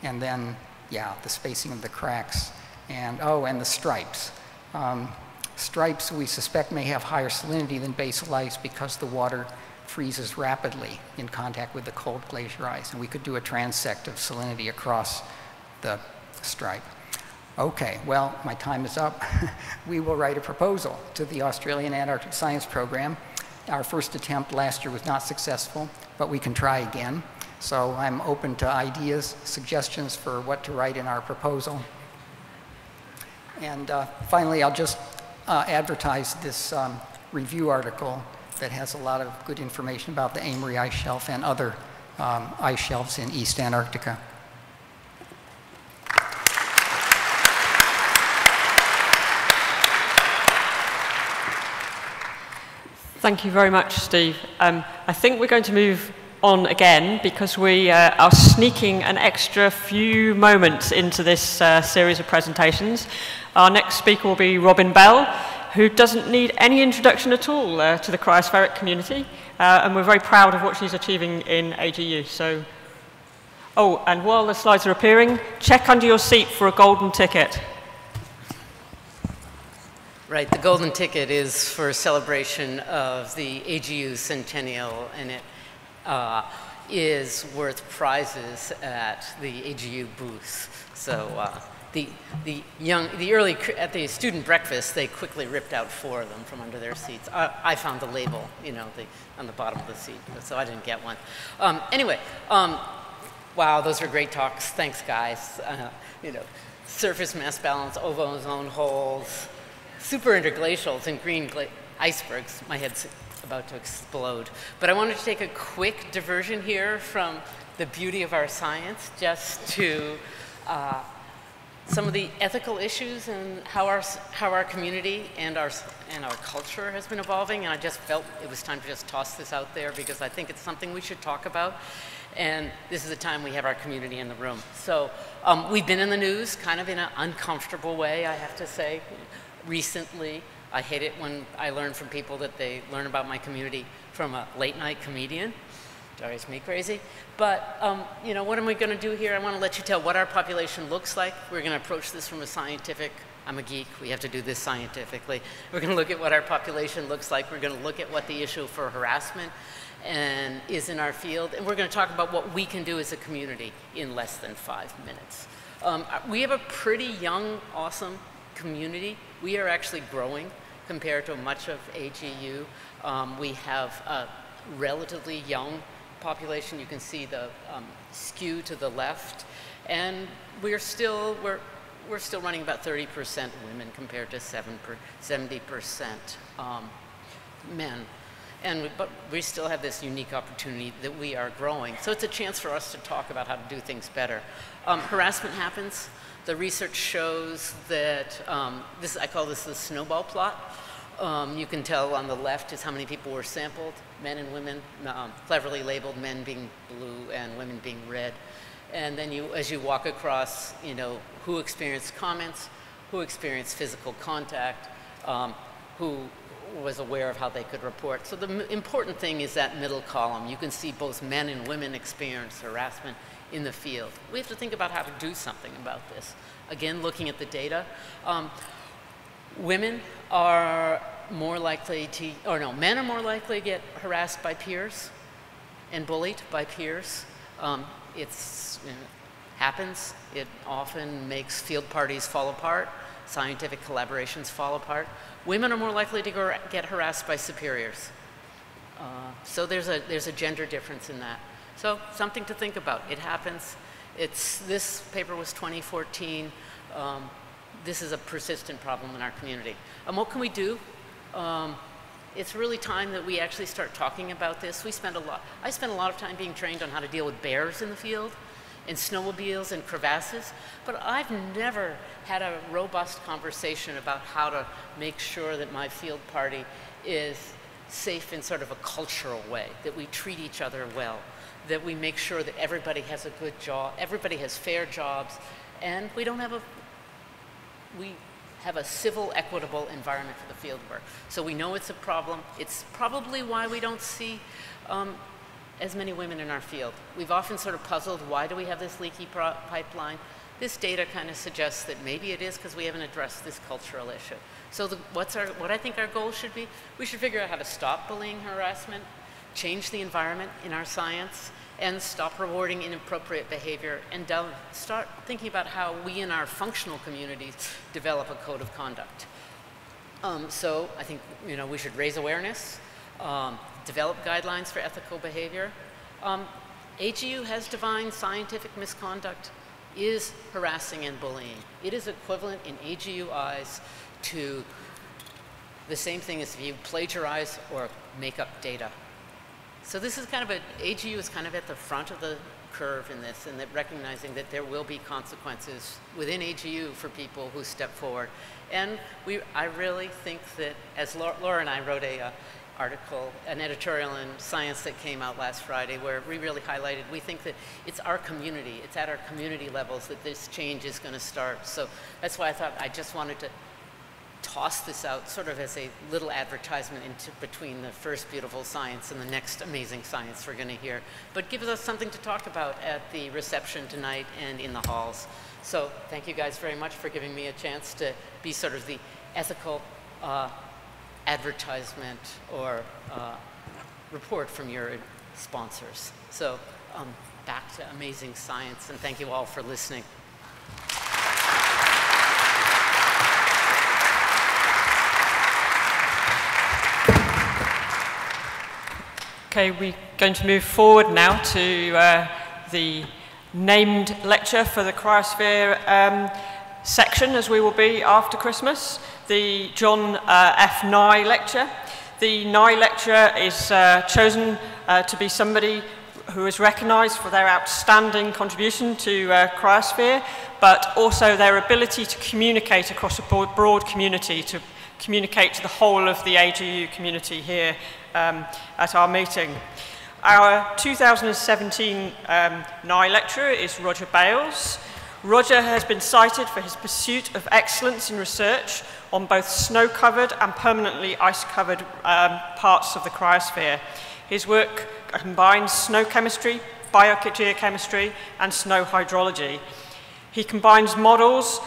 S5: And then, yeah, the spacing of the cracks. And, oh, and the stripes. Stripes we suspect may have higher salinity than basal ice because the water freezes rapidly in contact with the cold glacier ice. And we could do a transect of salinity across the stripe. Okay, well, my time is up. We will write a proposal to the Australian Antarctic Science Program. Our first attempt last year was not successful, but we can try again. So I'm open to ideas, suggestions for what to write in our proposal. And finally, I'll just advertise this review article that has a lot of good information about the Amory ice shelf and other ice shelves in East Antarctica.
S2: Thank you very much, Steve. I think we're going to move on again because we are sneaking an extra few moments into this series of presentations. Our next speaker will be Robin Bell, who doesn't need any introduction at all to the cryospheric community, and we're very proud of what she's achieving in AGU. So, oh, and while the slides are appearing, check under your seat for a golden ticket.
S6: Right, the golden ticket is for a celebration of the AGU centennial, and it is worth prizes at the AGU booth. So at the student breakfast, they quickly ripped out 4 of them from under their seats. I found the label, you know, on the bottom of the seat, so I didn't get one. Anyway, wow, those were great talks. Thanks, guys. You know, surface mass balance, ozone holes, super interglacials and green icebergs. My head's about to explode. But I wanted to take a quick diversion here from the beauty of our science just to some of the ethical issues and how our community and our culture has been evolving. And I just felt it was time to just toss this out there because I think it's something we should talk about. And this is the time we have our community in the room. So we've been in the news kind of in an uncomfortable way, I have to say. Recently, I hate it when I learn from people that they learn about my community from a late night comedian. Drives me crazy. But, you know, what am I going to do here? I want to let you tell what our population looks like. We're going to approach this from a scientific, I'm a geek, we have to do this scientifically. We're going to look at what our population looks like. We're going to look at what the issue for harassment is in our field. And we're going to talk about what we can do as a community in less than 5 minutes. We have a pretty young, awesome community. We are actually growing compared to much of AGU. We have a relatively young population. You can see the skew to the left, and we're still running about 30% women compared to 70% men. But we still have this unique opportunity that we are growing. So it's a chance for us to talk about how to do things better. Harassment happens. The research shows that, I call this the snowball plot. You can tell on the left is how many people were sampled, men and women, cleverly labeled, men being blue and women being red. And then as you walk across, you know, who experienced comments, who experienced physical contact, who was aware of how they could report. So the important thing is that middle column. You can see both men and women experience harassment in the field. We have to think about how to do something about this. Again, looking at the data, women are more likely to, men are more likely to get harassed by peers and bullied by peers. It happens. It often makes field parties fall apart. scientific collaborations fall apart. Women are more likely to get harassed by superiors. So there's a gender difference in that. So something to think about. It happens. This paper was 2014. This is a persistent problem in our community. And what can we do? It's really time that we actually start talking about this. I spent a lot of time being trained on how to deal with bears in the field, and snowmobiles and crevasses, but I've never had a robust conversation about how to make sure that my field party is safe in sort of a cultural way, that we treat each other well, that we make sure that everybody has a good job, everybody has fair jobs, and we have a civil, equitable environment for the field work. So we know it's a problem. It's probably why we don't see as many women in our field. We've often sort of puzzled, why do we have this leaky pipeline? This data kind of suggests that maybe it is because we haven't addressed this cultural issue. So what I think our goal should be, we should figure out how to stop bullying, harassment, change the environment in our science, and stop rewarding inappropriate behavior, and start thinking about how we in our functional communities develop a code of conduct. So I think we should raise awareness, develop guidelines for ethical behavior. AGU has defined scientific misconduct is harassing and bullying. It is equivalent in AGU eyes to the same thing as if you plagiarize or make up data. So this is AGU is kind of at the front of the curve in this, and that recognizing that there will be consequences within AGU for people who step forward. And I really think that, as Laura and I wrote an editorial in Science that came out last Friday, where we really highlighted, we think that it's our community, it's at our community levels that this change is going to start. So that's why I thought I just wanted to toss this out sort of as a little advertisement between the first beautiful science and the next amazing science we're going to hear. But gives us something to talk about at the reception tonight and in the halls. So thank you guys very much for giving me a chance to be sort of the ethical advertisement or report from your sponsors. So back to amazing science, and thank you all for listening.
S2: Okay, we're going to move forward now to the named lecture for the cryosphere section, as we will be after Christmas, the John F. Nye lecture. The Nye lecture is chosen to be somebody who is recognized for their outstanding contribution to cryosphere, but also their ability to communicate across a broad community, to communicate to the whole of the AGU community here at our meeting. Our 2017 Nye lecturer is Roger Bales. Roger has been cited for his pursuit of excellence in research on both snow-covered and permanently ice-covered parts of the cryosphere. His work combines snow chemistry, biogeochemistry, and snow hydrology. He combines models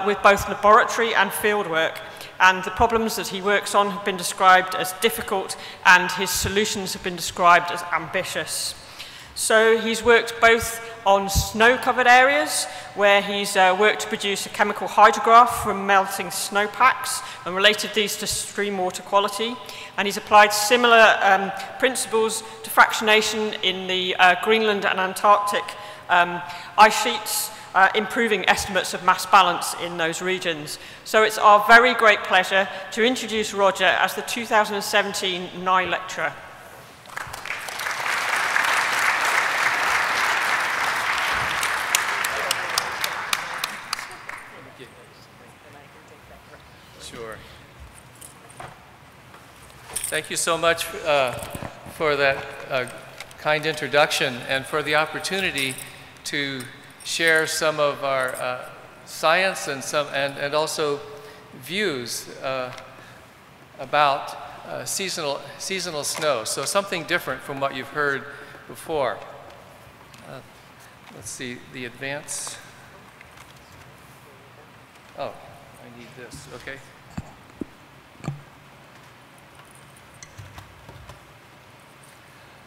S2: with both laboratory and fieldwork, and the problems that he works on have been described as difficult, and his solutions have been described as ambitious. So he's worked both on snow-covered areas, where he's worked to produce a chemical hydrograph from melting snowpacks and related these to stream water quality. And he's applied similar principles to fractionation in the Greenland and Antarctic ice sheets, improving estimates of mass balance in those regions. So it's our very great pleasure to introduce Roger as the 2017 Nye lecturer.
S7: Sure. Thank you so much for that kind introduction and for the opportunity to share some of our science and also views about seasonal snow. So something different from what you've heard before. Let's see, the advance. Oh, I need this, okay.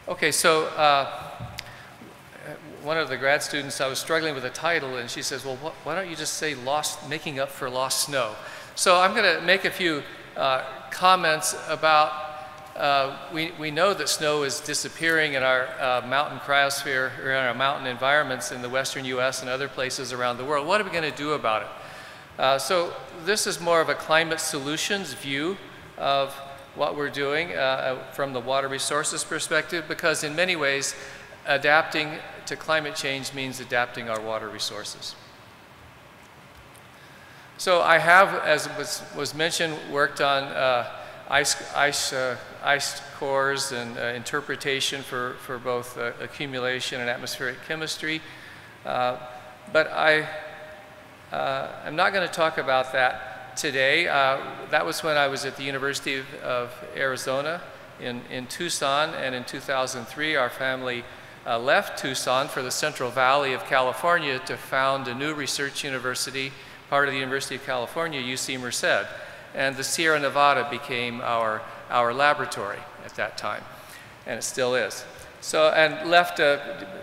S7: Okay, so one of the grad students, I was struggling with a title, and she says, well, why don't you just say making up for lost snow? So I'm going to make a few comments about, we know that snow is disappearing in our mountain cryosphere, or in our mountain environments in the western US and other places around the world. What are we going to do about it? So this is more of a climate solutions view of what we're doing from the water resources perspective, because in many ways, adapting to climate change means adapting our water resources. So I have, as was mentioned, worked on ice cores and interpretation for both accumulation and atmospheric chemistry. But I'm not going to talk about that today. That was when I was at the University of Arizona in Tucson, and in 2003 our family left Tucson for the Central Valley of California to found a new research university, part of the University of California, UC Merced. And the Sierra Nevada became our laboratory at that time, and it still is. So, and left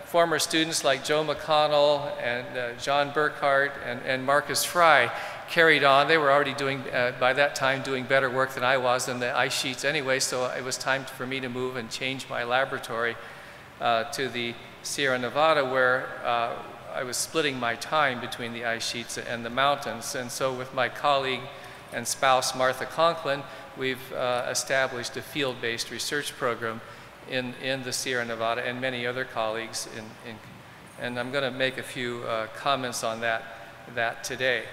S7: former students like Joe McConnell and John Burkhart and Marcus Fry carried on. They were already doing, by that time, doing better work than I was in the ice sheets anyway, so it was time for me to move and change my laboratory to the Sierra Nevada, where I was splitting my time between the ice sheets and the mountains. And so with my colleague and spouse, Martha Conklin, we've established a field-based research program in the Sierra Nevada, and many other colleagues. And I'm going to make a few comments on that today.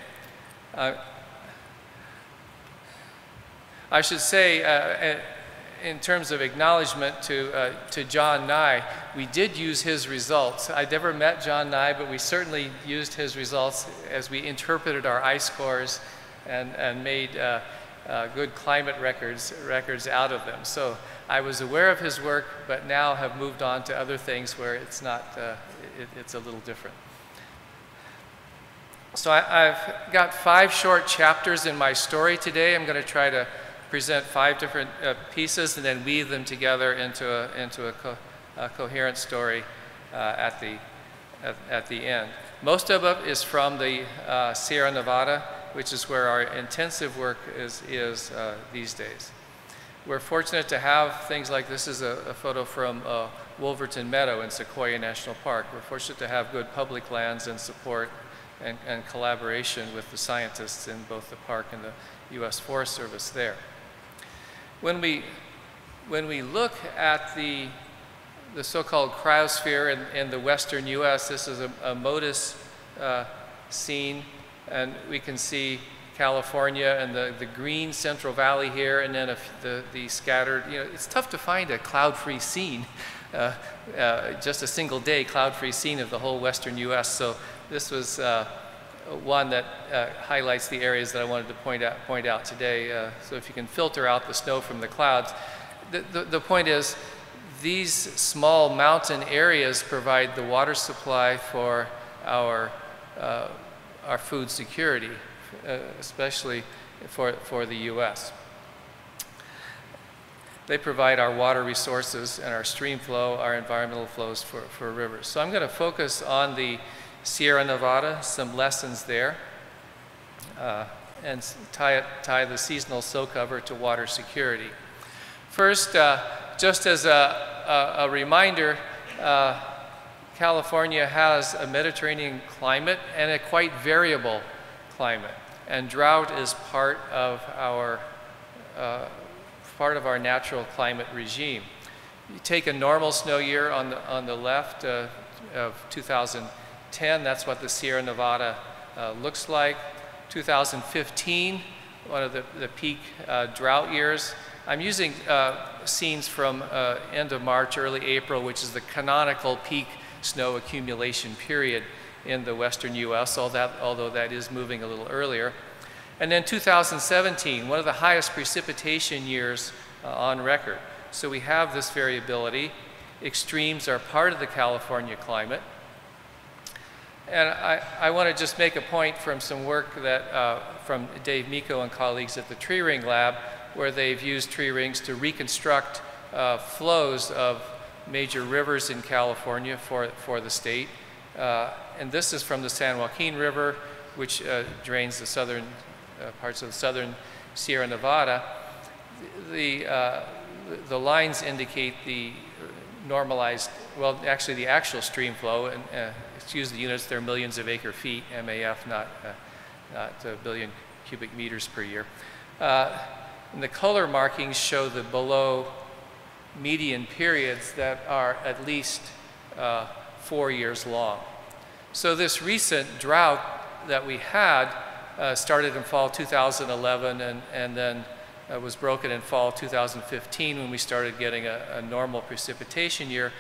S7: I should say, in terms of acknowledgement to John Nye, we did use his results. I never met John Nye, but we certainly used his results as we interpreted our ice cores and made good climate records out of them. So I was aware of his work, but now have moved on to other things where it's not, it's a little different. So I've got 5 short chapters in my story today. I'm going to try to present 5 different pieces and then weave them together into a coherent story at the end. Most of it is from the Sierra Nevada, which is where our intensive work is these days. We're fortunate to have things like this. Is a photo from Wolverton Meadow in Sequoia National Park. We're fortunate to have good public lands and support and collaboration with the scientists in both the park and the U.S. Forest Service there. When we look at the so-called cryosphere in the western U.S., this is a MODIS scene, and we can see California and the green Central Valley here, and then the scattered, it's tough to find a cloud-free scene, just a single day cloud-free scene of the whole western U.S. So this was one that highlights the areas that I wanted to point out today. So if you can filter out the snow from the clouds, the point is these small mountain areas provide the water supply for our food security, especially for the U.S. They provide our water resources and our stream flow, our environmental flows for rivers. So I'm going to focus on the Sierra Nevada, some lessons there, and tie the seasonal snow cover to water security. First, just as a reminder, California has a Mediterranean climate and a quite variable climate, and drought is part of our natural climate regime. You take a normal snow year on the left of 2010, that's what the Sierra Nevada looks like. 2015, one of the peak drought years. I'm using scenes from end of March, early April, which is the canonical peak snow accumulation period in the western U.S., although that is moving a little earlier. And then 2017, one of the highest precipitation years on record. So we have this variability. Extremes are part of the California climate. And I want to just make a point from some work that from Dave Miko and colleagues at the Tree Ring Lab, where they've used tree rings to reconstruct flows of major rivers in California for the state. And this is from the San Joaquin River, which drains the southern parts of the southern Sierra Nevada. The lines indicate the normalized, well, actually the actual stream flow, and excuse the units, they're millions of acre feet, MAF, not a billion cubic meters per year. And the color markings show the below median periods that are at least 4 years long. So this recent drought that we had started in fall 2011 and then was broken in fall 2015 when we started getting a normal precipitation year.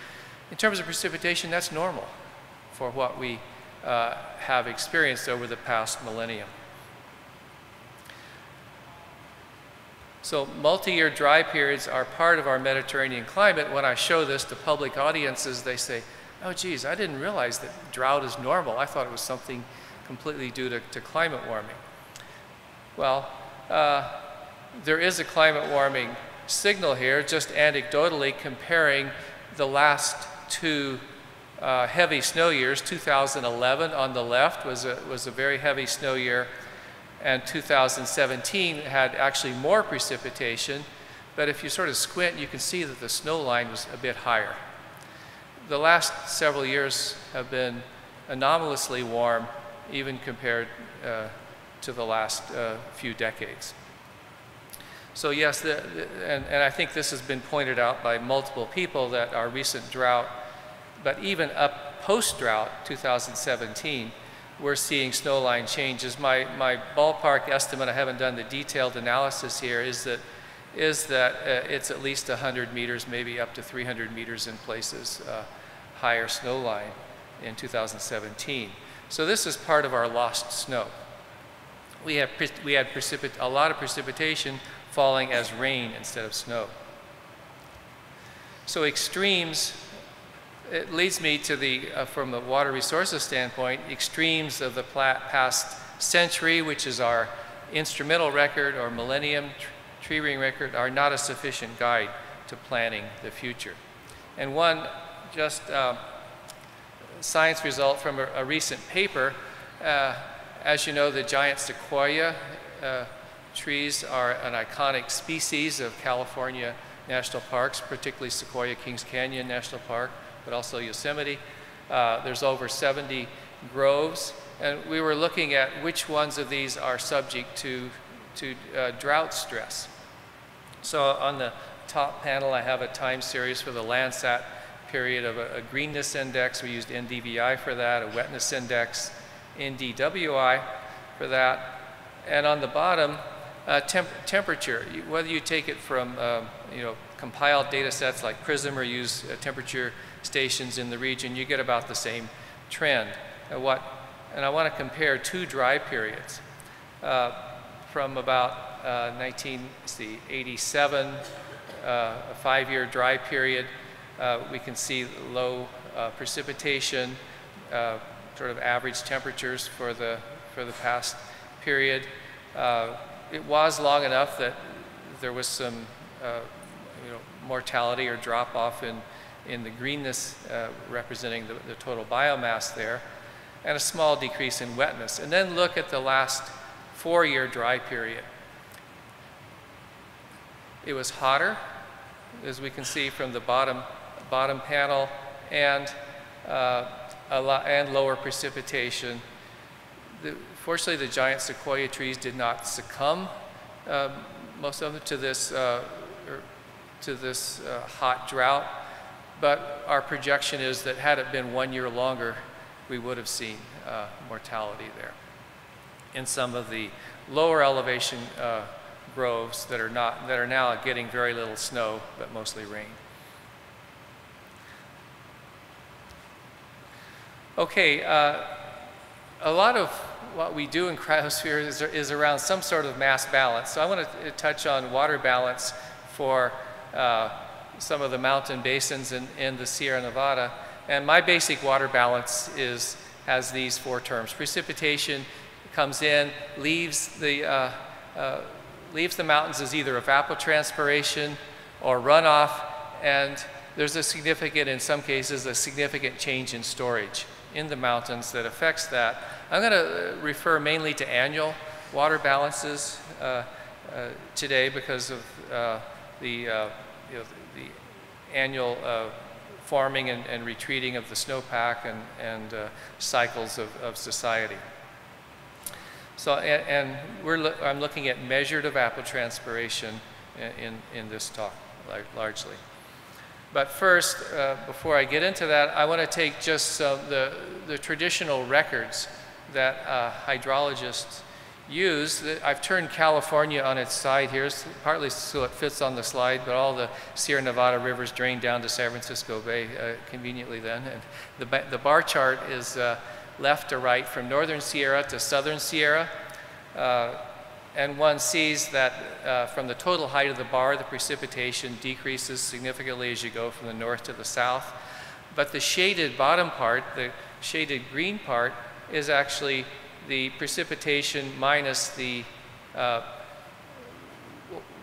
S7: In terms of precipitation, that's normal for what we have experienced over the past millennium. So multi-year dry periods are part of our Mediterranean climate. When I show this to public audiences, they say, oh geez, I didn't realize that drought is normal. I thought it was something completely due to climate warming. Well, there is a climate warming signal here, just anecdotally comparing the last two heavy snow years. 2011 on the left was a very heavy snow year, and 2017 had actually more precipitation, but if you sort of squint, you can see that the snow line was a bit higher. The last several years have been anomalously warm, even compared to the last few decades. So yes, and I think this has been pointed out by multiple people that our recent drought, but even up post-drought, 2017, we're seeing snowline changes. My ballpark estimate, I haven't done the detailed analysis here, is that it's at least 100 meters, maybe up to 300 meters in places, higher snowline in 2017. So this is part of our lost snow. We had a lot of precipitation falling as rain instead of snow. So extremes, it leads me to the, from the water resources standpoint, extremes of the past century, which is our instrumental record or millennium tree ring record, are not a sufficient guide to planning the future. And one just science result from a recent paper, as you know, the giant sequoia trees are an iconic species of California national parks, particularly Sequoia Kings Canyon National Park, but also Yosemite. There's over 70 groves, and we were looking at which ones of these are subject to drought stress. So on the top panel, I have a time series for the Landsat period of a greenness index. We used NDVI for that, a wetness index, NDWI for that. And on the bottom, temperature. Whether you take it from compiled data sets like PRISM or use temperature stations in the region, you get about the same trend. And I want to compare two dry periods from about 1987, a 5-year dry period. We can see low precipitation, sort of average temperatures for the past period. It was long enough that there was some mortality or drop off in the greenness representing the total biomass there, and a small decrease in wetness. And then look at the last 4-year dry period. It was hotter, as we can see from the bottom panel, and lower precipitation. Fortunately, the giant sequoia trees did not succumb, most of them, to this hot drought. But our projection is that had it been 1 year longer, we would have seen mortality there in some of the lower elevation groves that are now getting very little snow, but mostly rain. Okay, a lot of what we do in cryosphere is around some sort of mass balance. So I want to touch on water balance for some of the mountain basins in the Sierra Nevada. And my basic water balance has these 4 terms. Precipitation comes in, leaves the mountains as either evapotranspiration or runoff, and there's a significant, in some cases, a significant change in storage in the mountains that affects that. I'm going to refer mainly to annual water balances today because of the annual forming and retreating of the snowpack and cycles of society. So, I'm looking at measured evapotranspiration in this talk largely. But first, before I get into that, I want to take just the traditional records that hydrologists use. I've turned California on its side here, partly so it fits on the slide, but all the Sierra Nevada rivers drain down to San Francisco Bay conveniently then. And the bar chart is left to right from northern Sierra to southern Sierra. And one sees that from the total height of the bar, the precipitation decreases significantly as you go from the north to the south. But the shaded bottom part, the shaded green part, is actually the precipitation minus the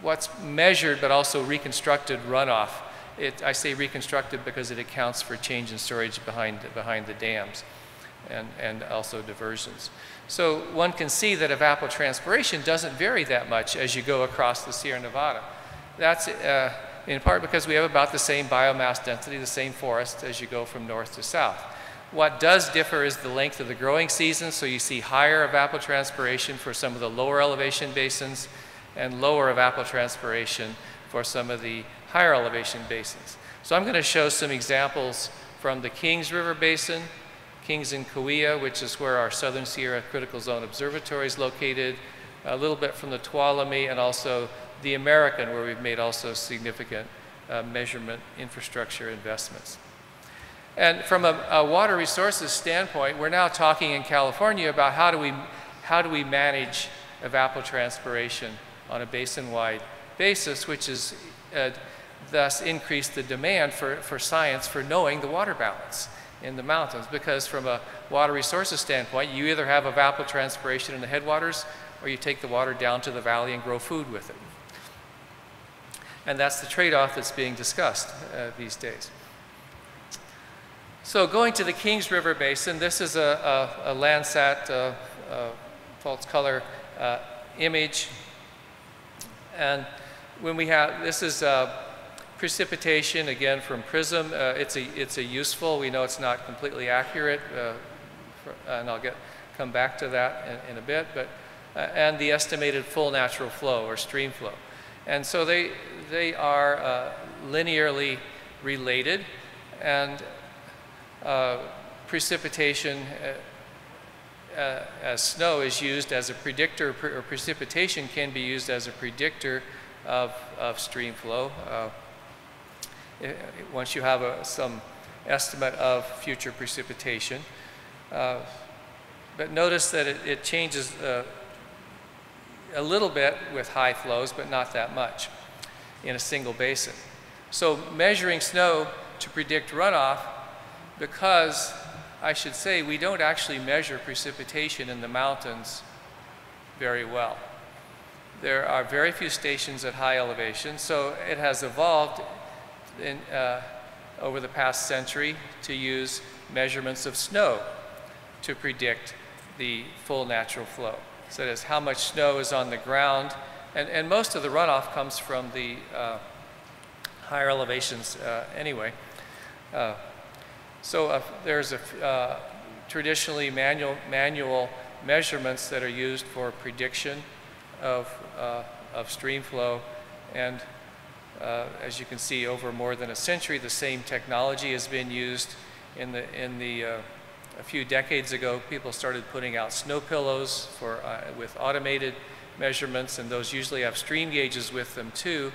S7: what's measured but also reconstructed runoff. I say reconstructed because it accounts for change in storage behind the dams and also diversions. So one can see that evapotranspiration doesn't vary that much as you go across the Sierra Nevada. That's in part because we have about the same biomass density, the same forest as you go from north to south. What does differ is the length of the growing season, so you see higher evapotranspiration for some of the lower elevation basins and lower evapotranspiration for some of the higher elevation basins. So I'm going to show some examples from the Kings River Basin, Kings and Cahuilla, which is where our Southern Sierra Critical Zone Observatory is located, a little bit from the Tuolumne, and also the American, where we've made also significant measurement infrastructure investments. And from a water resources standpoint, we're now talking in California about how do we manage evapotranspiration on a basin-wide basis, which is thus increase the demand for science for knowing the water balance in the mountains, because from a water resources standpoint, you either have evapotranspiration in the headwaters or you take the water down to the valley and grow food with it. And that's the trade-off that's being discussed these days. So going to the Kings River Basin, this is a Landsat false color image. And when we have, this is precipitation, again, from PRISM. It's a useful, we know it's not completely accurate, and I'll come back to that in a bit, but, and the estimated full natural flow or stream flow. And so they are linearly related, and precipitation as snow is used as a predictor, or precipitation can be used as a predictor of stream flow. Once you have some estimate of future precipitation. But notice that it changes a little bit with high flows, but not that much in a single basin. So measuring snow to predict runoff, because I should say we don't actually measure precipitation in the mountains very well. There are very few stations at high elevation, so it has evolved over the past century to use measurements of snow to predict the full natural flow. So that is how much snow is on the ground, and most of the runoff comes from the higher elevations anyway. So there's traditionally manual measurements that are used for prediction of stream flow, and as you can see, over more than a century, the same technology has been used. A few decades ago, people started putting out snow pillows with automated measurements, and those usually have stream gauges with them too.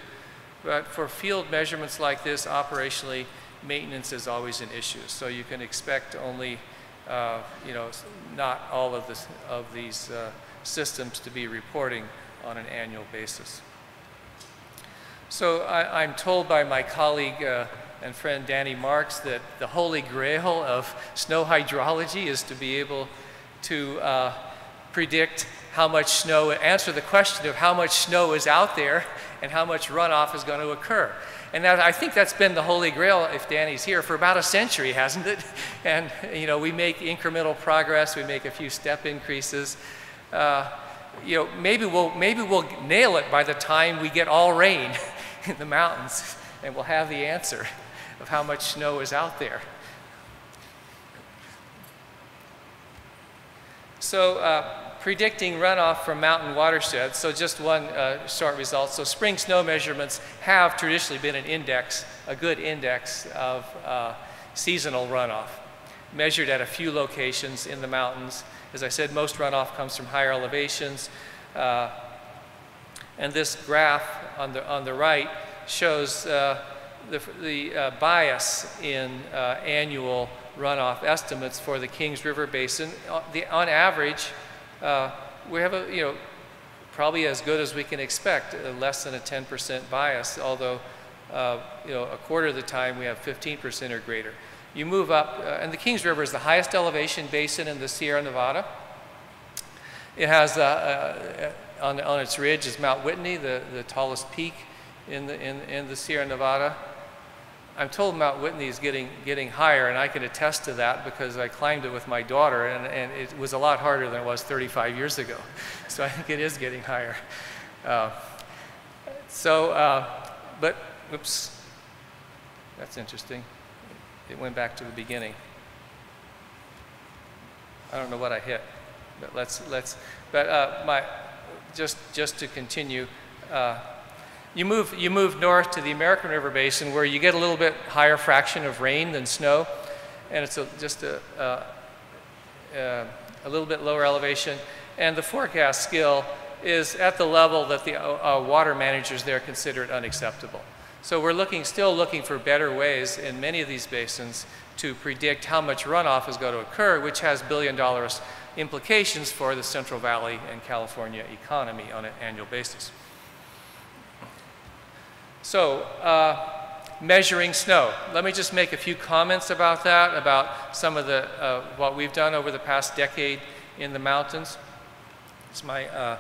S7: But for field measurements like this, operationally, maintenance is always an issue. So you can expect only, not all of these systems to be reporting on an annual basis. So I'm told by my colleague and friend Danny Marks that the holy grail of snow hydrology is to be able to predict how much snow, answer the question of how much snow is out there and how much runoff is going to occur. And that, I think that's been the holy grail, if Danny's here, for about a century, hasn't it? And you know, we make incremental progress, we make a few step increases. You know, maybe we'll nail it by the time we get all rain in the mountains, and we'll have the answer of how much snow is out there. So predicting runoff from mountain watersheds, so just one short result. So spring snow measurements have traditionally been an index, a good index of seasonal runoff, measured at a few locations in the mountains. As I said, most runoff comes from higher elevations. And this graph on the right shows the bias in annual runoff estimates for the Kings River Basin. On average, we have a, probably as good as we can expect, less than a 10% bias, although a quarter of the time we have 15% or greater. You move up, and the Kings River is the highest elevation basin in the Sierra Nevada. It has, on its ridge is Mount Whitney, the tallest peak in the Sierra Nevada. I'm told Mount Whitney is getting higher, and I can attest to that because I climbed it with my daughter, and it was a lot harder than it was 35 years ago. So I think it is getting higher. But, oops, that's interesting. It went back to the beginning. I don't know what I hit, but just to continue. You move north to the American River Basin, where you get a little bit higher fraction of rain than snow, and it's just a little bit lower elevation. And the forecast skill is at the level that the water managers there consider it unacceptable. So we're still looking for better ways in many of these basins to predict how much runoff is going to occur, which has billion-dollar implications for the Central Valley and California economy on an annual basis. So, measuring snow. Let me just make a few comments about that, about some of the what we've done over the past decade in the mountains. It's my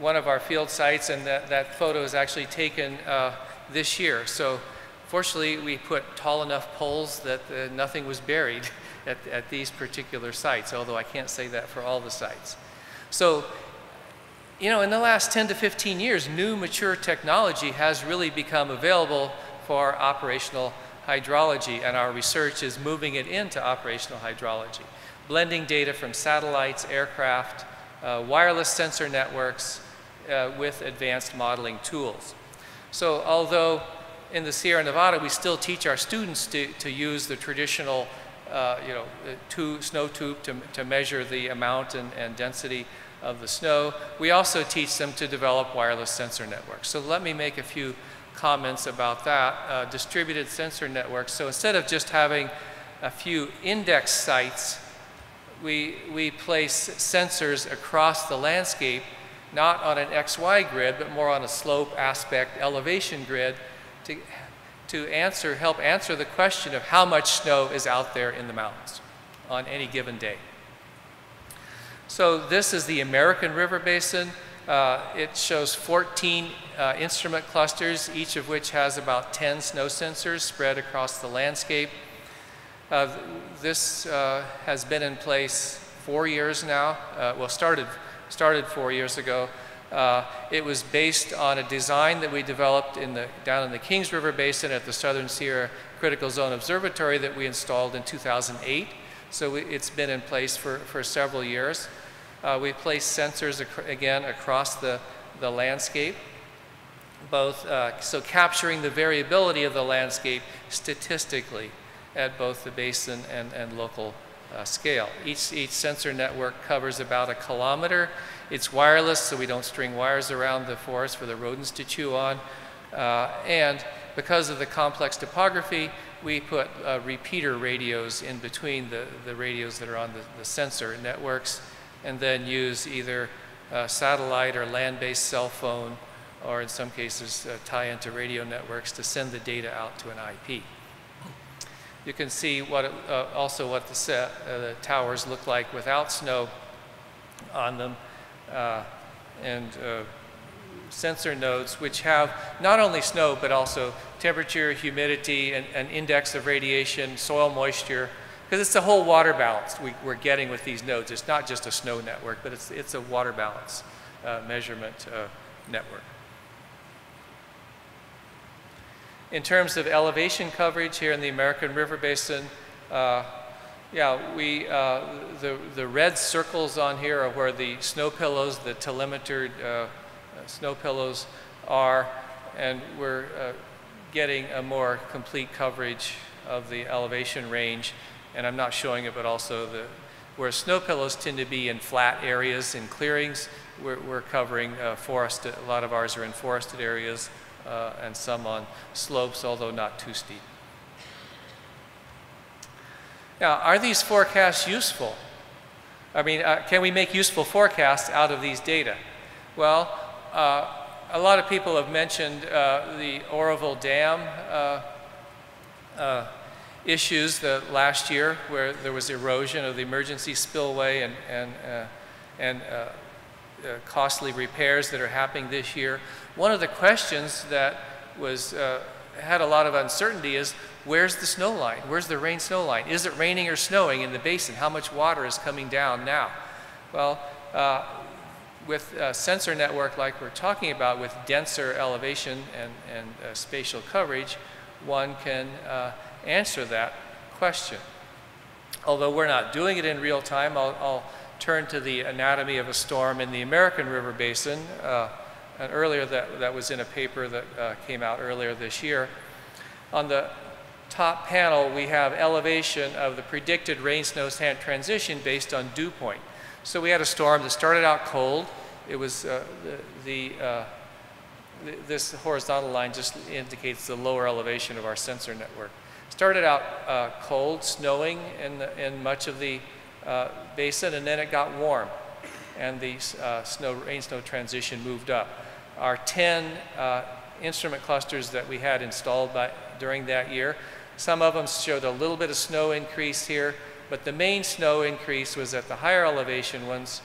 S7: one of our field sites, and that photo is actually taken this year. So, fortunately, we put tall enough poles that nothing was buried at these particular sites, although I can't say that for all the sites. So, in the last 10 to 15 years, new mature technology has really become available for operational hydrology, and our research is moving it into operational hydrology. Blending data from satellites, aircraft, wireless sensor networks with advanced modeling tools. So although in the Sierra Nevada we still teach our students to use the traditional snow tube to measure the amount and density of the snow, we also teach them to develop wireless sensor networks. So let me make a few comments about that. Distributed sensor networks. So instead of just having a few index sites, we place sensors across the landscape, not on an XY grid, but more on a slope, aspect, elevation grid to help answer the question of how much snow is out there in the mountains on any given day. So this is the American River Basin. It shows 14 instrument clusters, each of which has about 10 snow sensors spread across the landscape. This has been in place 4 years now. Well, started 4 years ago. It was based on a design that we developed down in the Kings River Basin at the Southern Sierra Critical Zone Observatory that we installed in 2008. So it's been in place for several years. We placed sensors again across the landscape, both so capturing the variability of the landscape statistically at both the basin and local scale. Each sensor network covers about 1 kilometer. It's wireless, so we don't string wires around the forest for the rodents to chew on. And because of the complex topography, we put repeater radios in between the radios that are on the sensor networks, and then use either satellite or land-based cell phone, or in some cases tie into radio networks to send the data out to an IP. You can see also what the towers look like without snow on them. And sensor nodes which have not only snow but also temperature, humidity, and an index of radiation, soil moisture, because it's the whole water balance we're getting with these nodes. It's not just a snow network, but it's a water balance measurement network. In terms of elevation coverage here in the American River Basin, yeah, the red circles on here are where the snow pillows, the telemetered snow pillows are, and we're getting a more complete coverage of the elevation range. And I'm not showing it, but also where snow pillows tend to be in flat areas, in clearings, we're covering forested. A lot of ours are in forested areas and some on slopes, although not too steep. Now, are these forecasts useful? I mean, can we make useful forecasts out of these data? Well, a lot of people have mentioned the Oroville Dam issues last year, where there was erosion of the emergency spillway and costly repairs that are happening this year. One of the questions that had a lot of uncertainty is, where's the snow line? Where's the rain snow line? Is it raining or snowing in the basin? How much water is coming down now? Well, with a sensor network like we're talking about, with denser elevation and spatial coverage, one can answer that question. Although we're not doing it in real time, I'll turn to the anatomy of a storm in the American River Basin. And earlier, that was in a paper that came out earlier this year. On the top panel, we have elevation of the predicted rain-snow transition based on dew point. So we had a storm that started out cold. It was this horizontal line just indicates the lower elevation of our sensor network. Started out cold, snowing in much of the basin, and then it got warm, and the rain-snow transition moved up. Our 10 instrument clusters that we had installed during that year, some of them showed a little bit of snow increase here, but the main snow increase was at the higher elevation ones,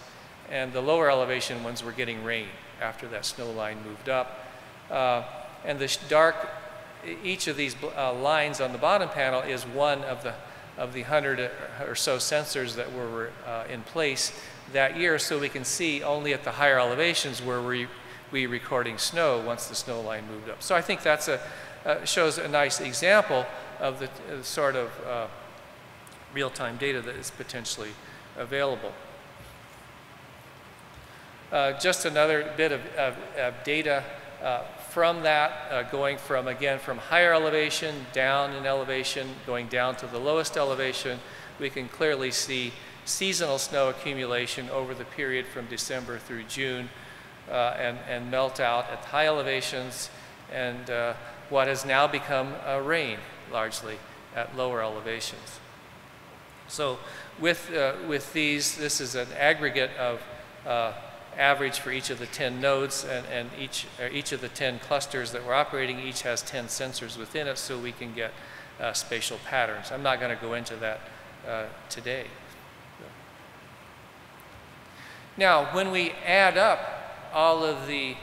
S7: and the lower elevation ones were getting rain after that snow line moved up. And each of these lines on the bottom panel is one of the 100 or so sensors that were in place that year, so we can see only at the higher elevations where we recording snow once the snow line moved up. So I think that's shows a nice example of the sort of real-time data that is potentially available. Just another bit of data from that, going from higher elevation down in elevation, going down to the lowest elevation, we can clearly see seasonal snow accumulation over the period from December through June and melt out at high elevations, and what has now become rain largely at lower elevations. So with these, this is an aggregate of average for each of the 10 nodes, and each of the 10 clusters that we're operating each has 10 sensors within it, so we can get spatial patterns. I'm not going to go into that today. Now, when we add up all of the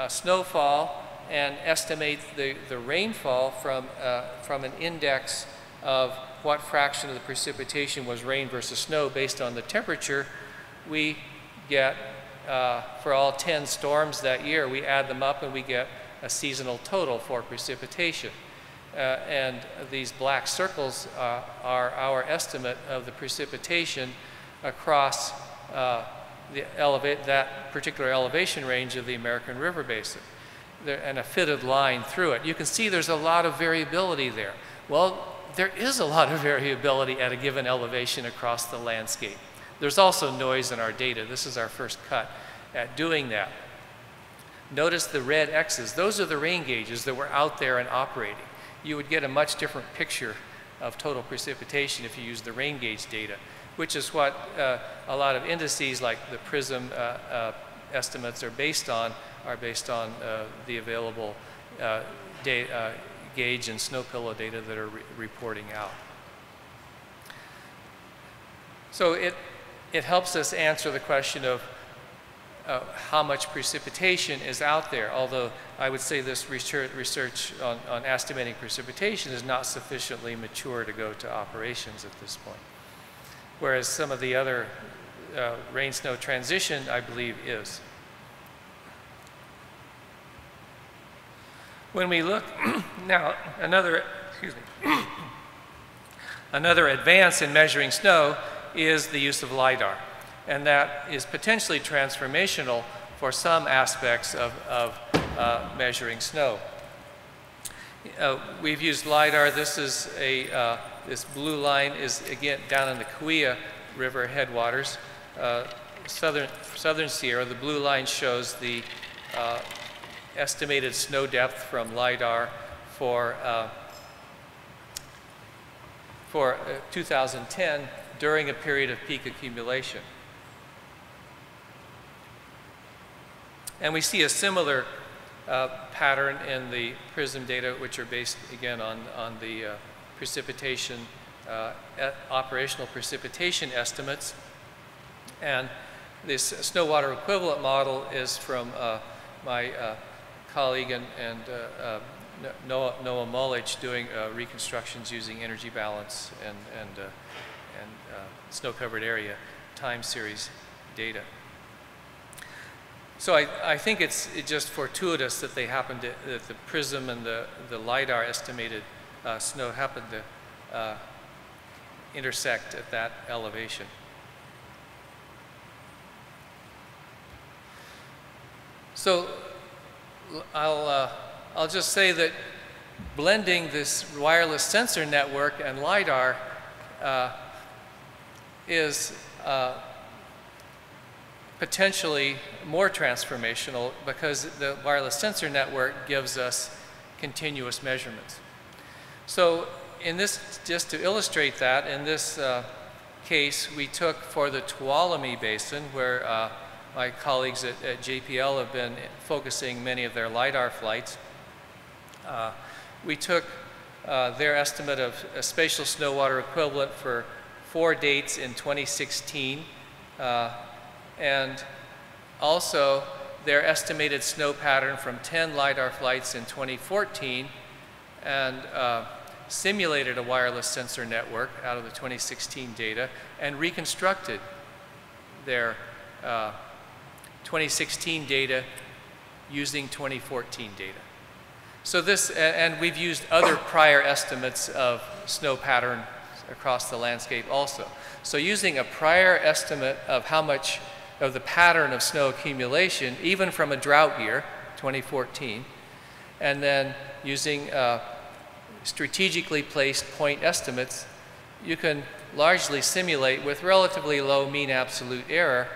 S7: snowfall and estimate the rainfall from an index of what fraction of the precipitation was rain versus snow based on the temperature, we get for all 10 storms that year, we add them up and we get a seasonal total for precipitation. And these black circles are our estimate of the precipitation across that particular elevation range of the American River Basin, and a fitted line through it. You can see there's a lot of variability there. Well, there is a lot of variability at a given elevation across the landscape. There's also noise in our data. This is our first cut at doing that. Notice the red X's. Those are the rain gauges that were out there and operating. You would get a much different picture of total precipitation if you use the rain gauge data, which is what a lot of indices like the PRISM estimates are based on the available gauge and snow pillow data that are reporting out. So it helps us answer the question of how much precipitation is out there, although I would say this research on estimating precipitation is not sufficiently mature to go to operations at this point. Whereas some of the other rain-snow transition, I believe, is. When we look now, another advance in measuring snow is the use of LIDAR. And that is potentially transformational for some aspects of measuring snow. We've used LIDAR. This is this blue line is, again, down in the Kaweah River headwaters, southern Sierra. The blue line shows the estimated snow depth from LIDAR for 2010 during a period of peak accumulation. And we see a similar pattern in the PRISM data, which are based, again, on the precipitation, operational precipitation estimates. And this snow water equivalent model is from my colleague and Noah Mullich doing reconstructions using energy balance and snow-covered area time series data. So I think it's just fortuitous that they happened to, that the PRISM and the LIDAR estimated snow happened to intersect at that elevation. So I'll just say that blending this wireless sensor network and LIDAR is potentially more transformational because the wireless sensor network gives us continuous measurements. So in this, just to illustrate that, in this case, we took for the Tuolumne Basin, where my colleagues at JPL have been focusing many of their LIDAR flights. We took their estimate of a spatial snow water equivalent for 4 dates in 2016, and also their estimated snow pattern from 10 LIDAR flights in 2014, and simulated a wireless sensor network out of the 2016 data and reconstructed their 2016 data using 2014 data. So this, and we've used other prior estimates of snow pattern across the landscape also. So using a prior estimate of how much of the pattern of snow accumulation, even from a drought year, 2014, and then using strategically placed point estimates, you can largely simulate with relatively low mean absolute error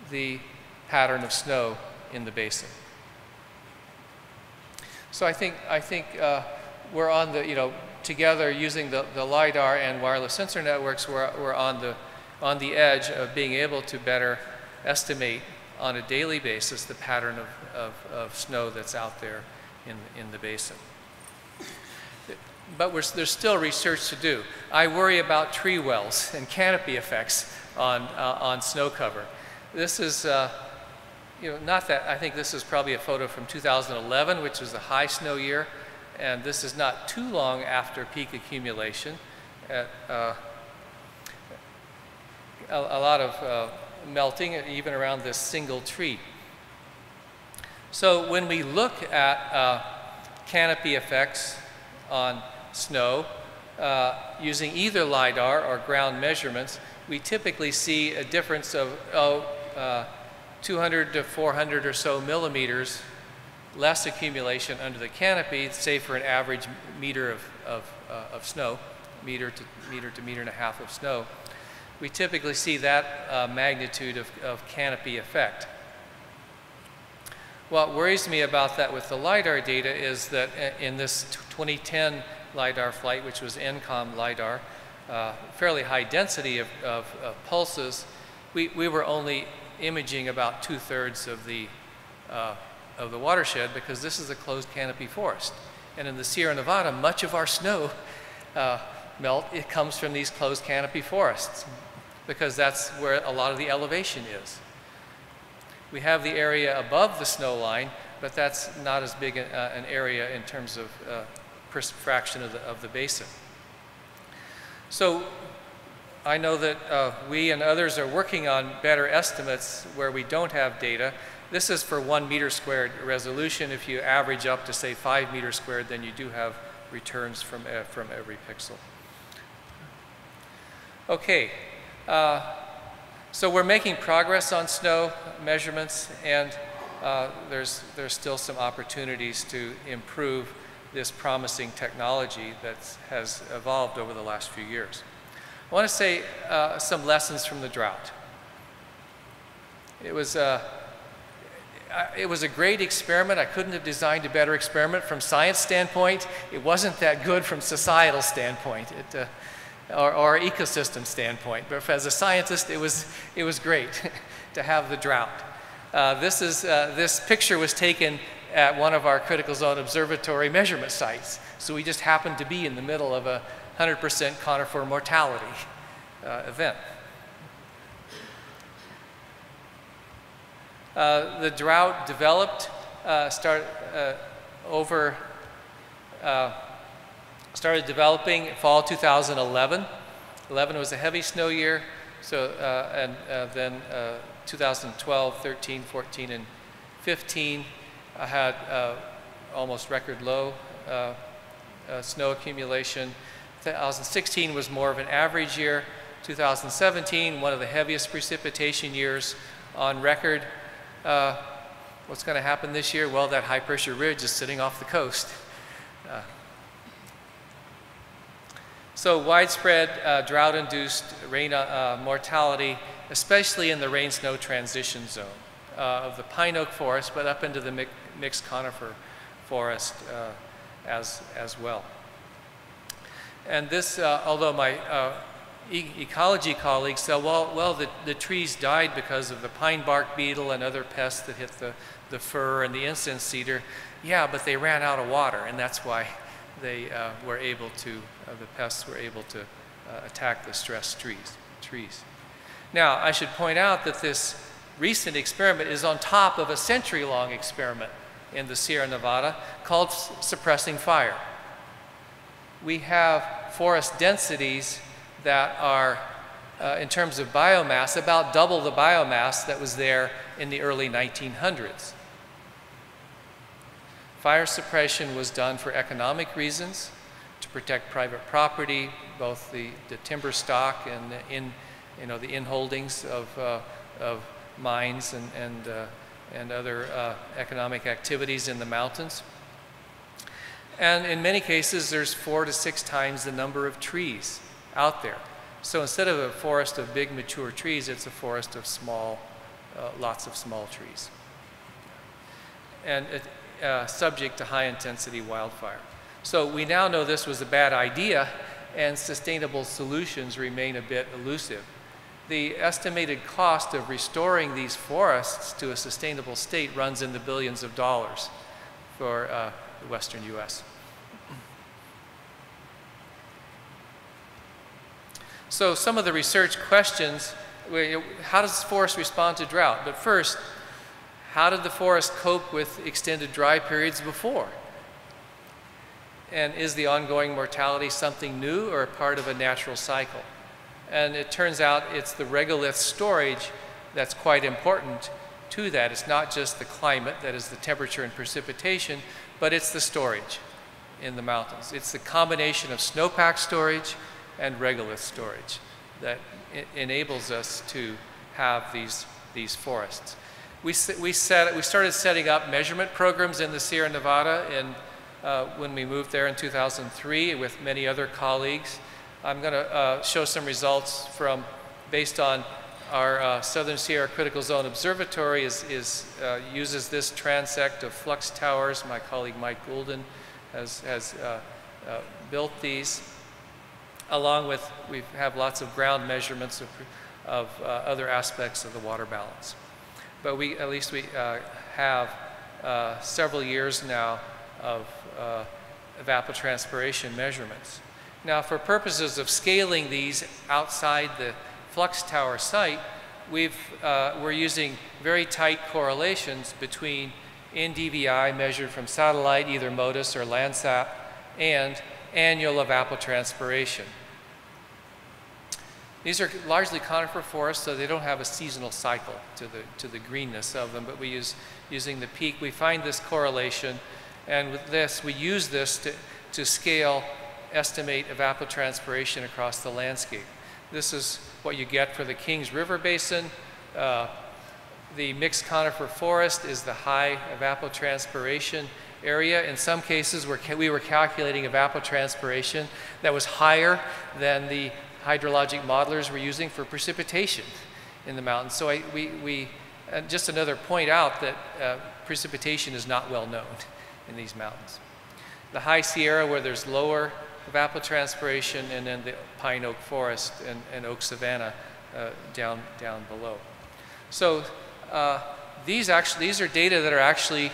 S7: the pattern of snow in the basin. So I think we're on the, together using the LIDAR and wireless sensor networks, we're on the edge of being able to better estimate on a daily basis the pattern of snow that's out there in the basin. But there's still research to do. I worry about tree wells and canopy effects on snow cover. This is, not that, I think this is probably a photo from 2011, which was a high snow year, and this is not too long after peak accumulation. At, a lot of melting, even around this single tree. So when we look at canopy effects on snow using either LIDAR or ground measurements, we typically see a difference of 200 to 400 or so millimeters less accumulation under the canopy, say for an average meter of snow, meter to meter and a half of snow. We typically see that magnitude of canopy effect. What worries me about that with the LIDAR data is that in this 2010 LIDAR flight, which was NCOM LIDAR, fairly high density of pulses, we were only imaging about 2/3 of the watershed because this is a closed canopy forest. And in the Sierra Nevada, much of our snow melt, it comes from these closed canopy forests because that's where a lot of the elevation is. We have the area above the snow line, but that's not as big an area in terms of fraction of the basin. So I know that we and others are working on better estimates where we don't have data. This is for 1 meter squared resolution. If you average up to, say, 5 meters squared, then you do have returns from every pixel. Okay, so we're making progress on snow measurements, and there's still some opportunities to improve this promising technology that has evolved over the last few years. I want to say some lessons from the drought. It was a great experiment. I couldn't have designed a better experiment from science standpoint. It wasn't that good from societal standpoint, or ecosystem standpoint. But as a scientist, it was great to have the drought. This picture was taken at one of our critical zone observatory measurement sites. So we just happened to be in the middle of a 100% conifer mortality event. The drought developed, started developing fall 2011. 11 was a heavy snow year, so then 2012, 13, 14, and 15 had almost record low snow accumulation. 2016 was more of an average year. 2017, one of the heaviest precipitation years on record. What's going to happen this year? Well, that high pressure ridge is sitting off the coast. So widespread drought-induced rain mortality, especially in the rain-snow transition zone of the pine oak forest, but up into the mixed conifer forest as well. And this, although my ecology colleagues said, well, the trees died because of the pine bark beetle and other pests that hit the fir and the incense cedar. Yeah, but they ran out of water, and that's why they were able to, the pests were able to attack the stressed trees. Now, I should point out that this recent experiment is on top of a century-long experiment in the Sierra Nevada called suppressing fire. We have forest densities that are, in terms of biomass, about double the biomass that was there in the early 1900s. Fire suppression was done for economic reasons, to protect private property, both the timber stock and the inholdings of mines and other economic activities in the mountains. And in many cases, there's 4 to 6 times the number of trees out there. So instead of a forest of big mature trees, it's a forest of small, lots of small trees. And subject to high intensity wildfire. So we now know this was a bad idea, and sustainable solutions remain a bit elusive. The estimated cost of restoring these forests to a sustainable state runs in the billions of dollars for the Western US. So some of the research questions, how does the forest respond to drought? But first, how did the forest cope with extended dry periods before? And is the ongoing mortality something new or a part of a natural cycle? And it turns out it's the regolith storage that's quite important to that. It's not just the climate, that is the temperature and precipitation, but it's the storage in the mountains. It's the combination of snowpack storage and regolith storage that enables us to have these forests. We started setting up measurement programs in the Sierra Nevada when we moved there in 2003 with many other colleagues. I'm going to show some results based on our Southern Sierra Critical Zone Observatory uses this transect of flux towers. My colleague Mike Goulden has built these. Along with, we have lots of ground measurements of other aspects of the water balance. But at least we have several years now of evapotranspiration measurements. Now, for purposes of scaling these outside the flux tower site, we're using very tight correlations between NDVI measured from satellite, either MODIS or Landsat, and annual evapotranspiration. These are largely conifer forests, so they don't have a seasonal cycle to the greenness of them, but using the peak, we find this correlation, and with this, we use this to scale, estimate evapotranspiration across the landscape. This is what you get for the Kings River Basin. The mixed conifer forest is the high evapotranspiration area. In some cases, we were calculating evapotranspiration that was higher than the hydrologic modelers were using for precipitation in the mountains. So just another point out that precipitation is not well known in these mountains. The high Sierra, where there's lower evapotranspiration, and then the pine oak forest and oak savanna down below. So these are data that are actually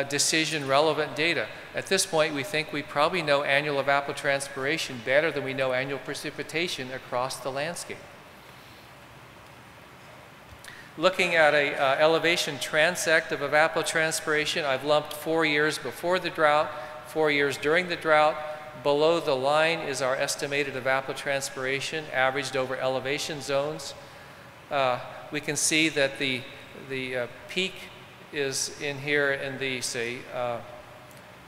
S7: decision relevant data. At this point, we think we probably know annual evapotranspiration better than we know annual precipitation across the landscape. Looking at a elevation transect of evapotranspiration, I've lumped 4 years before the drought, 4 years during the drought. Below the line is our estimated evapotranspiration averaged over elevation zones. We can see that the peak is in here in the, say,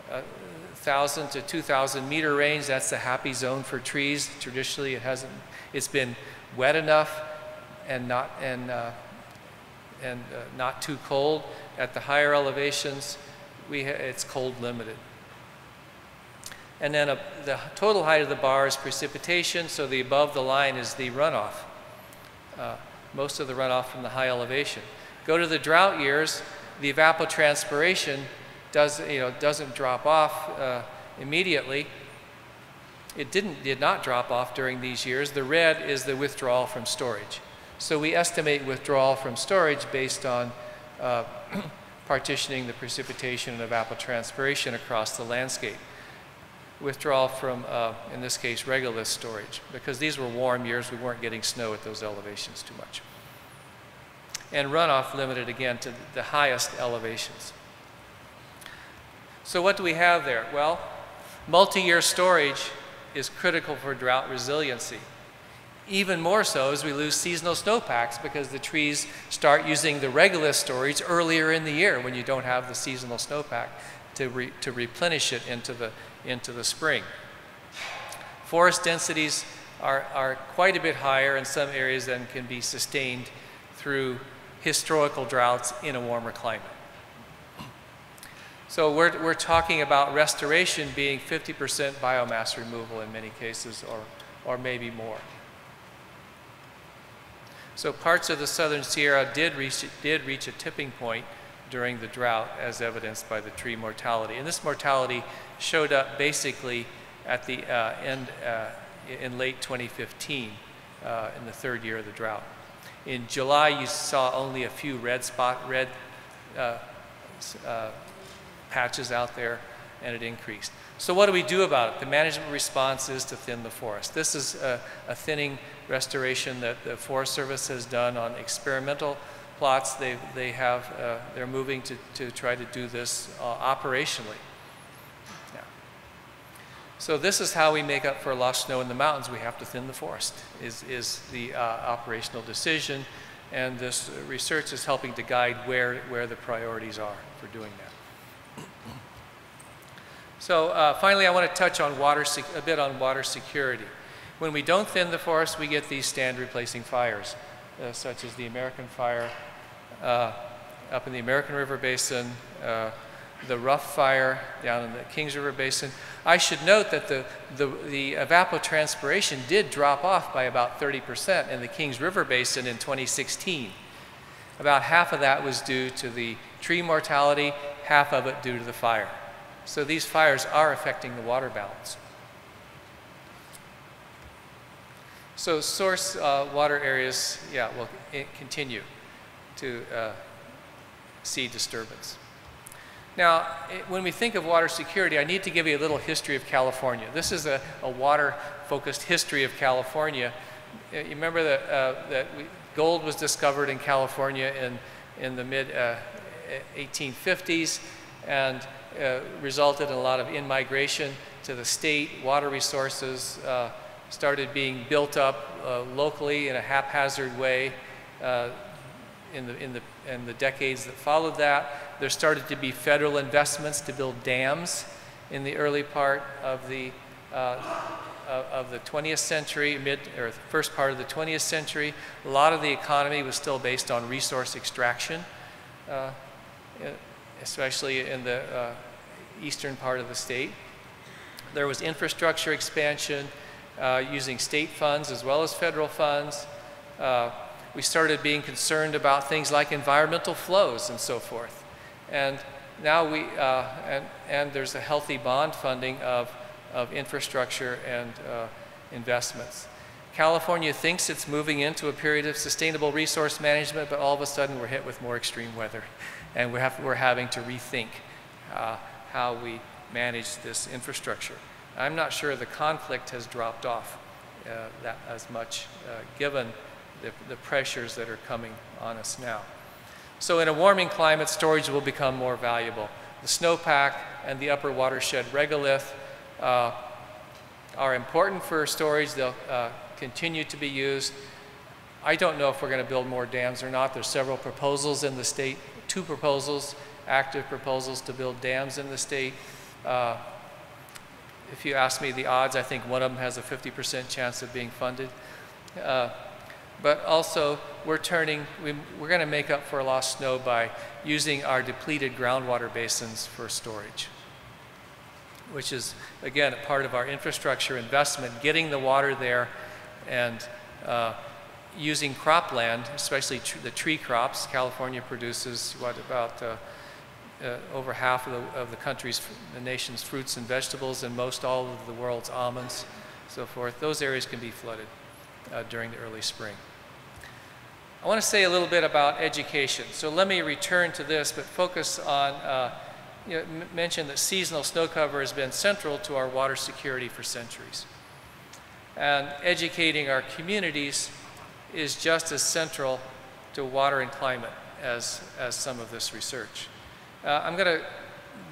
S7: 1,000 to 2,000 meter range. That's the happy zone for trees. Traditionally, it's been wet enough and not too cold. At the higher elevations, it's cold limited. And then the total height of the bar is precipitation, so the above the line is the runoff. Most of the runoff from the high elevation. Go to the drought years, the evapotranspiration doesn't drop off immediately. It did not drop off during these years. The red is the withdrawal from storage. So we estimate withdrawal from storage based on partitioning the precipitation and evapotranspiration across the landscape. Withdrawal from, in this case, regolith storage, because these were warm years. We weren't getting snow at those elevations too much. And runoff limited again to the highest elevations. So what do we have there? Well, multi-year storage is critical for drought resiliency. Even more so as we lose seasonal snowpacks, because the trees start using the regolith storage earlier in the year when you don't have the seasonal snowpack to replenish it into the spring. Forest densities are quite a bit higher in some areas than can be sustained through historical droughts in a warmer climate. So we're talking about restoration being 50% biomass removal in many cases, or maybe more. So parts of the southern Sierra did reach a tipping point during the drought, as evidenced by the tree mortality. And this mortality showed up basically at the end in late 2015, in the third year of the drought. In July, you saw only a few red patches out there, and it increased. So what do we do about it? The management response is to thin the forest. This is a thinning restoration that the Forest Service has done on experimental plots. They're moving to try to do this operationally. Yeah. So this is how we make up for lost snow in the mountains. We have to thin the forest, is the operational decision, and this research is helping to guide where the priorities are for doing that. So finally, I want to touch on a bit on water security. When we don't thin the forest, we get these stand replacing fires, such as the American fire up in the American River Basin, the Rough fire down in the Kings River Basin. I should note that the evapotranspiration did drop off by about 30% in the Kings River Basin in 2016. About half of that was due to the tree mortality, half of it due to the fire. So these fires are affecting the water balance. So source water areas, will continue to see disturbance. Now, when we think of water security, I need to give you a little history of California. This is a water-focused history of California you remember that gold was discovered in California in the mid 1850s and resulted in a lot of in-migration to the state. Water resources started being built up locally in a haphazard way in the decades that followed that. There started to be federal investments to build dams in the early part of the 20th century, first part of the 20th century. A lot of the economy was still based on resource extraction, especially in the eastern part of the state. There was infrastructure expansion using state funds as well as federal funds. We started being concerned about things like environmental flows and so forth. And now and there's a healthy bond funding of infrastructure and investments. California thinks it's moving into a period of sustainable resource management, but all of a sudden we're hit with more extreme weather. And we're having to rethink how we manage this infrastructure. I'm not sure the conflict has dropped off that as much given the pressures that are coming on us now. So in a warming climate, storage will become more valuable. The snowpack and the upper watershed regolith are important for storage. They'll continue to be used. I don't know if we're going to build more dams or not. There's several proposals in the state, 2 proposals, active proposals to build dams in the state. If you ask me the odds, I think one of them has a 50% chance of being funded. But also, we're going to make up for lost snow by using our depleted groundwater basins for storage, which is, again, a part of our infrastructure investment, getting the water there and using cropland, especially the tree crops. California produces, about over half of the nation's fruits and vegetables, and most all of the world's almonds, so forth. Those areas can be flooded during the early spring. I want to say a little bit about education. So let me return to this, but focus on, mention that seasonal snow cover has been central to our water security for centuries. And educating our communities is just as central to water and climate as some of this research. I'm going to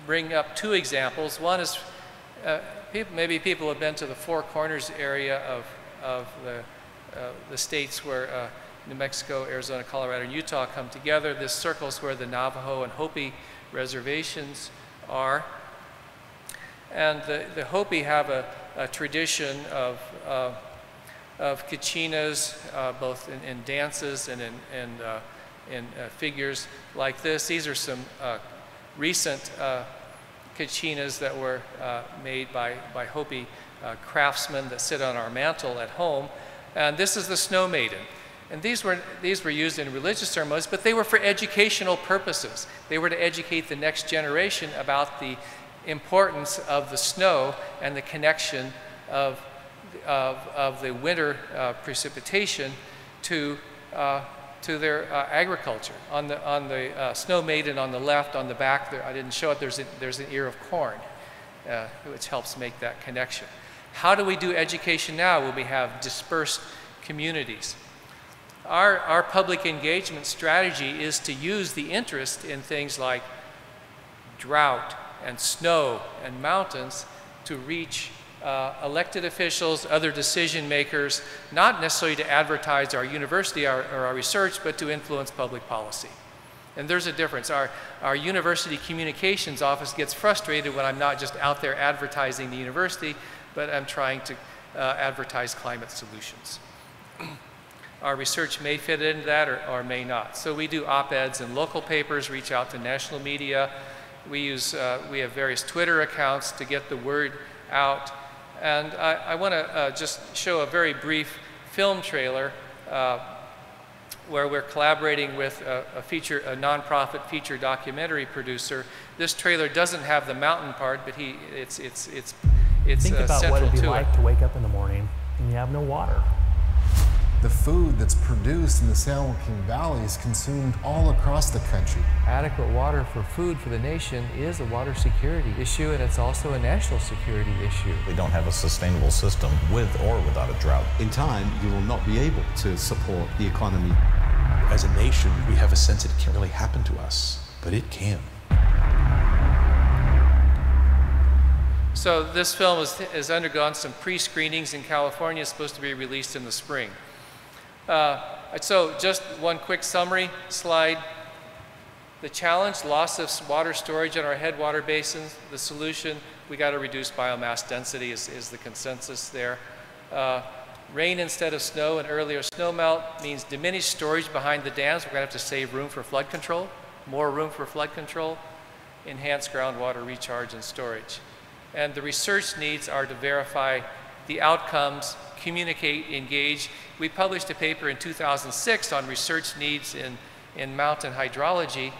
S7: bring up 2 examples. One is, maybe people have been to the Four Corners area of the states where New Mexico, Arizona, Colorado, and Utah come together. This circles where the Navajo and Hopi reservations are. And the Hopi have a tradition of kachinas, both in dances and in figures like this. These are some recent kachinas that were made by Hopi craftsmen that sit on our mantle at home. And this is the Snow Maiden. And these were used in religious ceremonies, but they were for educational purposes. They were to educate the next generation about the importance of the snow and the connection of the winter precipitation to their agriculture. On the Snow Maiden on the left, on the back there, I didn't show it, there's an ear of corn, which helps make that connection. How do we do education now when we have dispersed communities? Our public engagement strategy is to use the interest in things like drought and snow and mountains to reach elected officials, other decision makers, not necessarily to advertise our university or our research, but to influence public policy. And there's a difference. Our university communications office gets frustrated when I'm not just out there advertising the university, but I'm trying to advertise climate solutions. Our research may fit into that or may not. So we do op-eds in local papers, reach out to national media. We have various Twitter accounts to get the word out. And I want to just show a very brief film trailer where we're collaborating with a nonprofit feature documentary producer. This trailer doesn't have the mountain part, but it's
S8: Think about what it'd be like to wake up in the morning and you have no water. the food that's produced in the San Joaquin Valley is consumed all across the country.
S9: Adequate water for food for the nation is a water security issue, and it's also a national security issue.
S10: We don't have a sustainable system with or without a drought.
S11: In time, you will not be able to support the economy.
S12: As a nation, we have a sense that it can't really happen to us, but it can.
S7: So this film has undergone some pre-screenings in California. It's supposed to be released in the spring. So just one quick summary slide. The challenge, loss of water storage in our headwater basins. The solution, we got to reduce biomass density is the consensus there. Rain instead of snow and earlier snowmelt means diminished storage behind the dams. We're going to have to save room for flood control, more room for flood control, enhance groundwater recharge and storage. And the research needs are to verify the outcomes, communicate, engage. We published a paper in 2006 on research needs in mountain hydrology,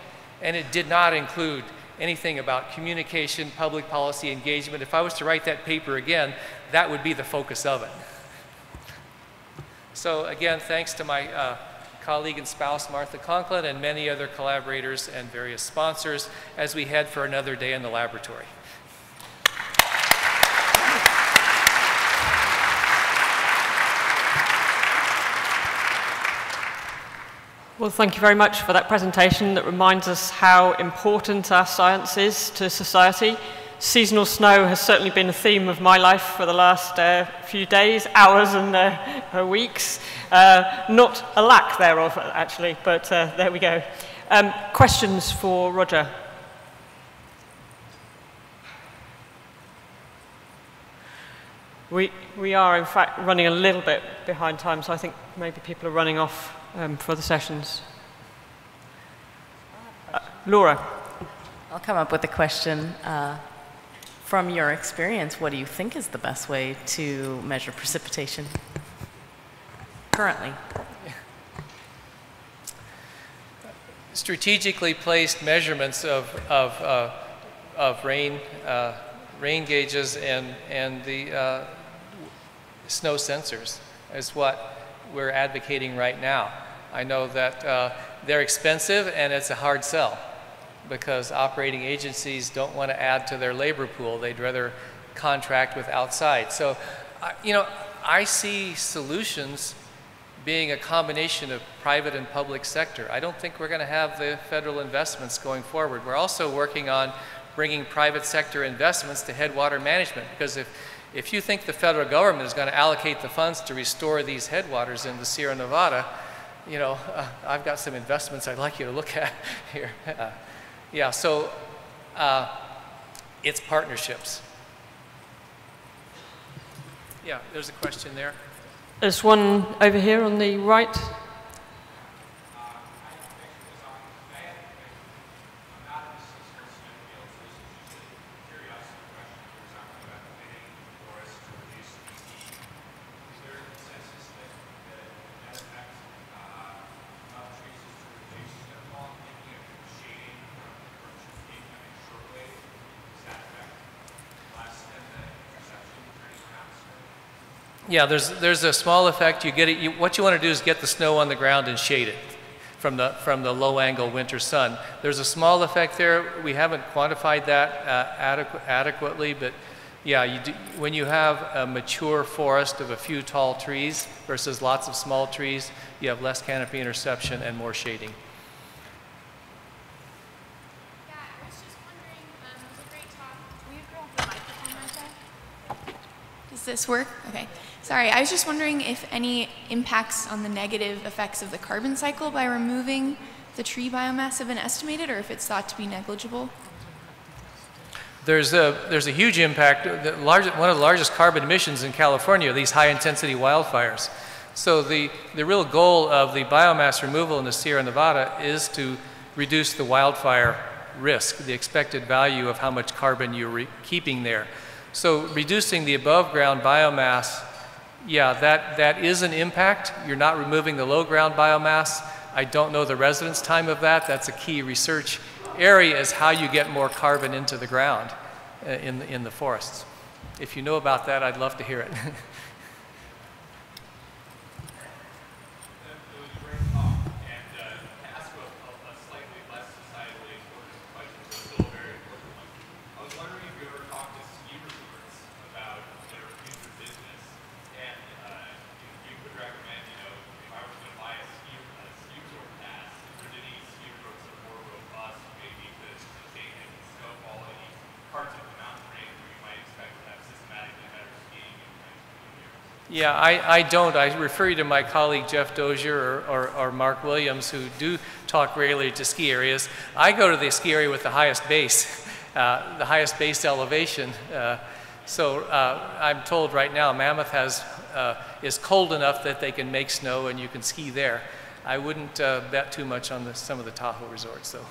S7: and it did not include anything about communication, public policy engagement. If I was to write that paper again, that would be the focus of it. So again, thanks to my colleague and spouse, Martha Conklin, and many other collaborators and various sponsors as we head for another day in the laboratory.
S2: Well, thank you very much for that presentation that reminds us how important our science is to society. Seasonal snow has certainly been a theme of my life for the last few days, hours and weeks. Not a lack thereof, actually, but there we go. Questions for Roger? We are, in fact, running a little bit behind time, so I think maybe people are running off for the sessions. Laura.
S1: I'll come up with a question. From your experience, what do you think is the best way to measure precipitation currently?
S7: Strategically placed measurements of rain gauges and the snow sensors is what we're advocating right now. I know that they're expensive and it's a hard sell because operating agencies don't want to add to their labor pool. They'd rather contract with outside. So, you know, I see solutions being a combination of private and public sector. I don't think we're going to have the federal investments going forward. We're also working on bringing private sector investments to headwater management, because if you think the federal government is going to allocate the funds to restore these headwaters in the Sierra Nevada, you know, I've got some investments I'd like you to look at here. Yeah, so it's partnerships. Yeah, there's a question there.
S2: There's one over here on the right.
S7: Yeah, there's a small effect. You get it. What you want to do is get the snow on the ground and shade it from the low-angle winter sun. There's a small effect there. We haven't quantified that adequately, but yeah, when you have a mature forest of a few tall trees versus lots of small trees, you have less canopy interception and more shading.
S13: Yeah, I was just wondering, it was a great talk. Will you throw up the microphone right there? Does this work? Okay. Sorry, I was just wondering if any impacts on the negative effects of the carbon cycle by removing the tree biomass have been estimated, or if it's thought to be negligible?
S7: There's a huge impact. One of the largest carbon emissions in California are these high-intensity wildfires. So the real goal of the biomass removal in the Sierra Nevada is to reduce the wildfire risk, the expected value of how much carbon you're keeping there. So reducing the above-ground biomass, yeah, that is an impact. You're not removing the low-ground biomass. I don't know the residence time of that. That's a key research area, is how you get more carbon into the ground in the forests. If you know about that, I'd love to hear it. Yeah, I don't. I refer you to my colleague Jeff Dozier or Mark Williams, who do talk regularly to ski areas. I go to the ski area with the highest base, the highest base elevation. So I'm told right now Mammoth is cold enough that they can make snow and you can ski there. I wouldn't bet too much on some of the Tahoe resorts, though.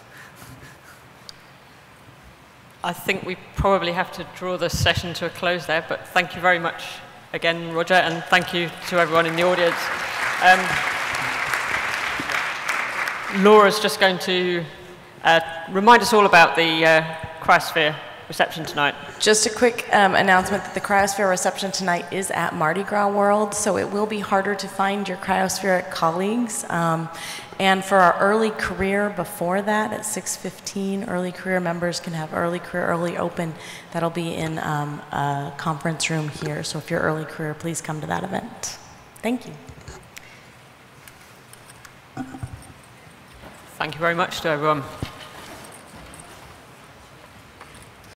S2: I think we probably have to draw the session to a close there, but thank you very much again, Roger, and thank you to everyone in the audience. Laura's just going to remind us all about the cryosphere reception tonight.
S1: Just a quick announcement that the cryosphere reception tonight is at Mardi Gras World, so it will be harder to find your cryospheric colleagues. And for our early career before that, at 6:15, early career members can have early career, early open. That'll be in a conference room here. So if you're early career, please come to that event. Thank you.
S2: Thank you very much to everyone.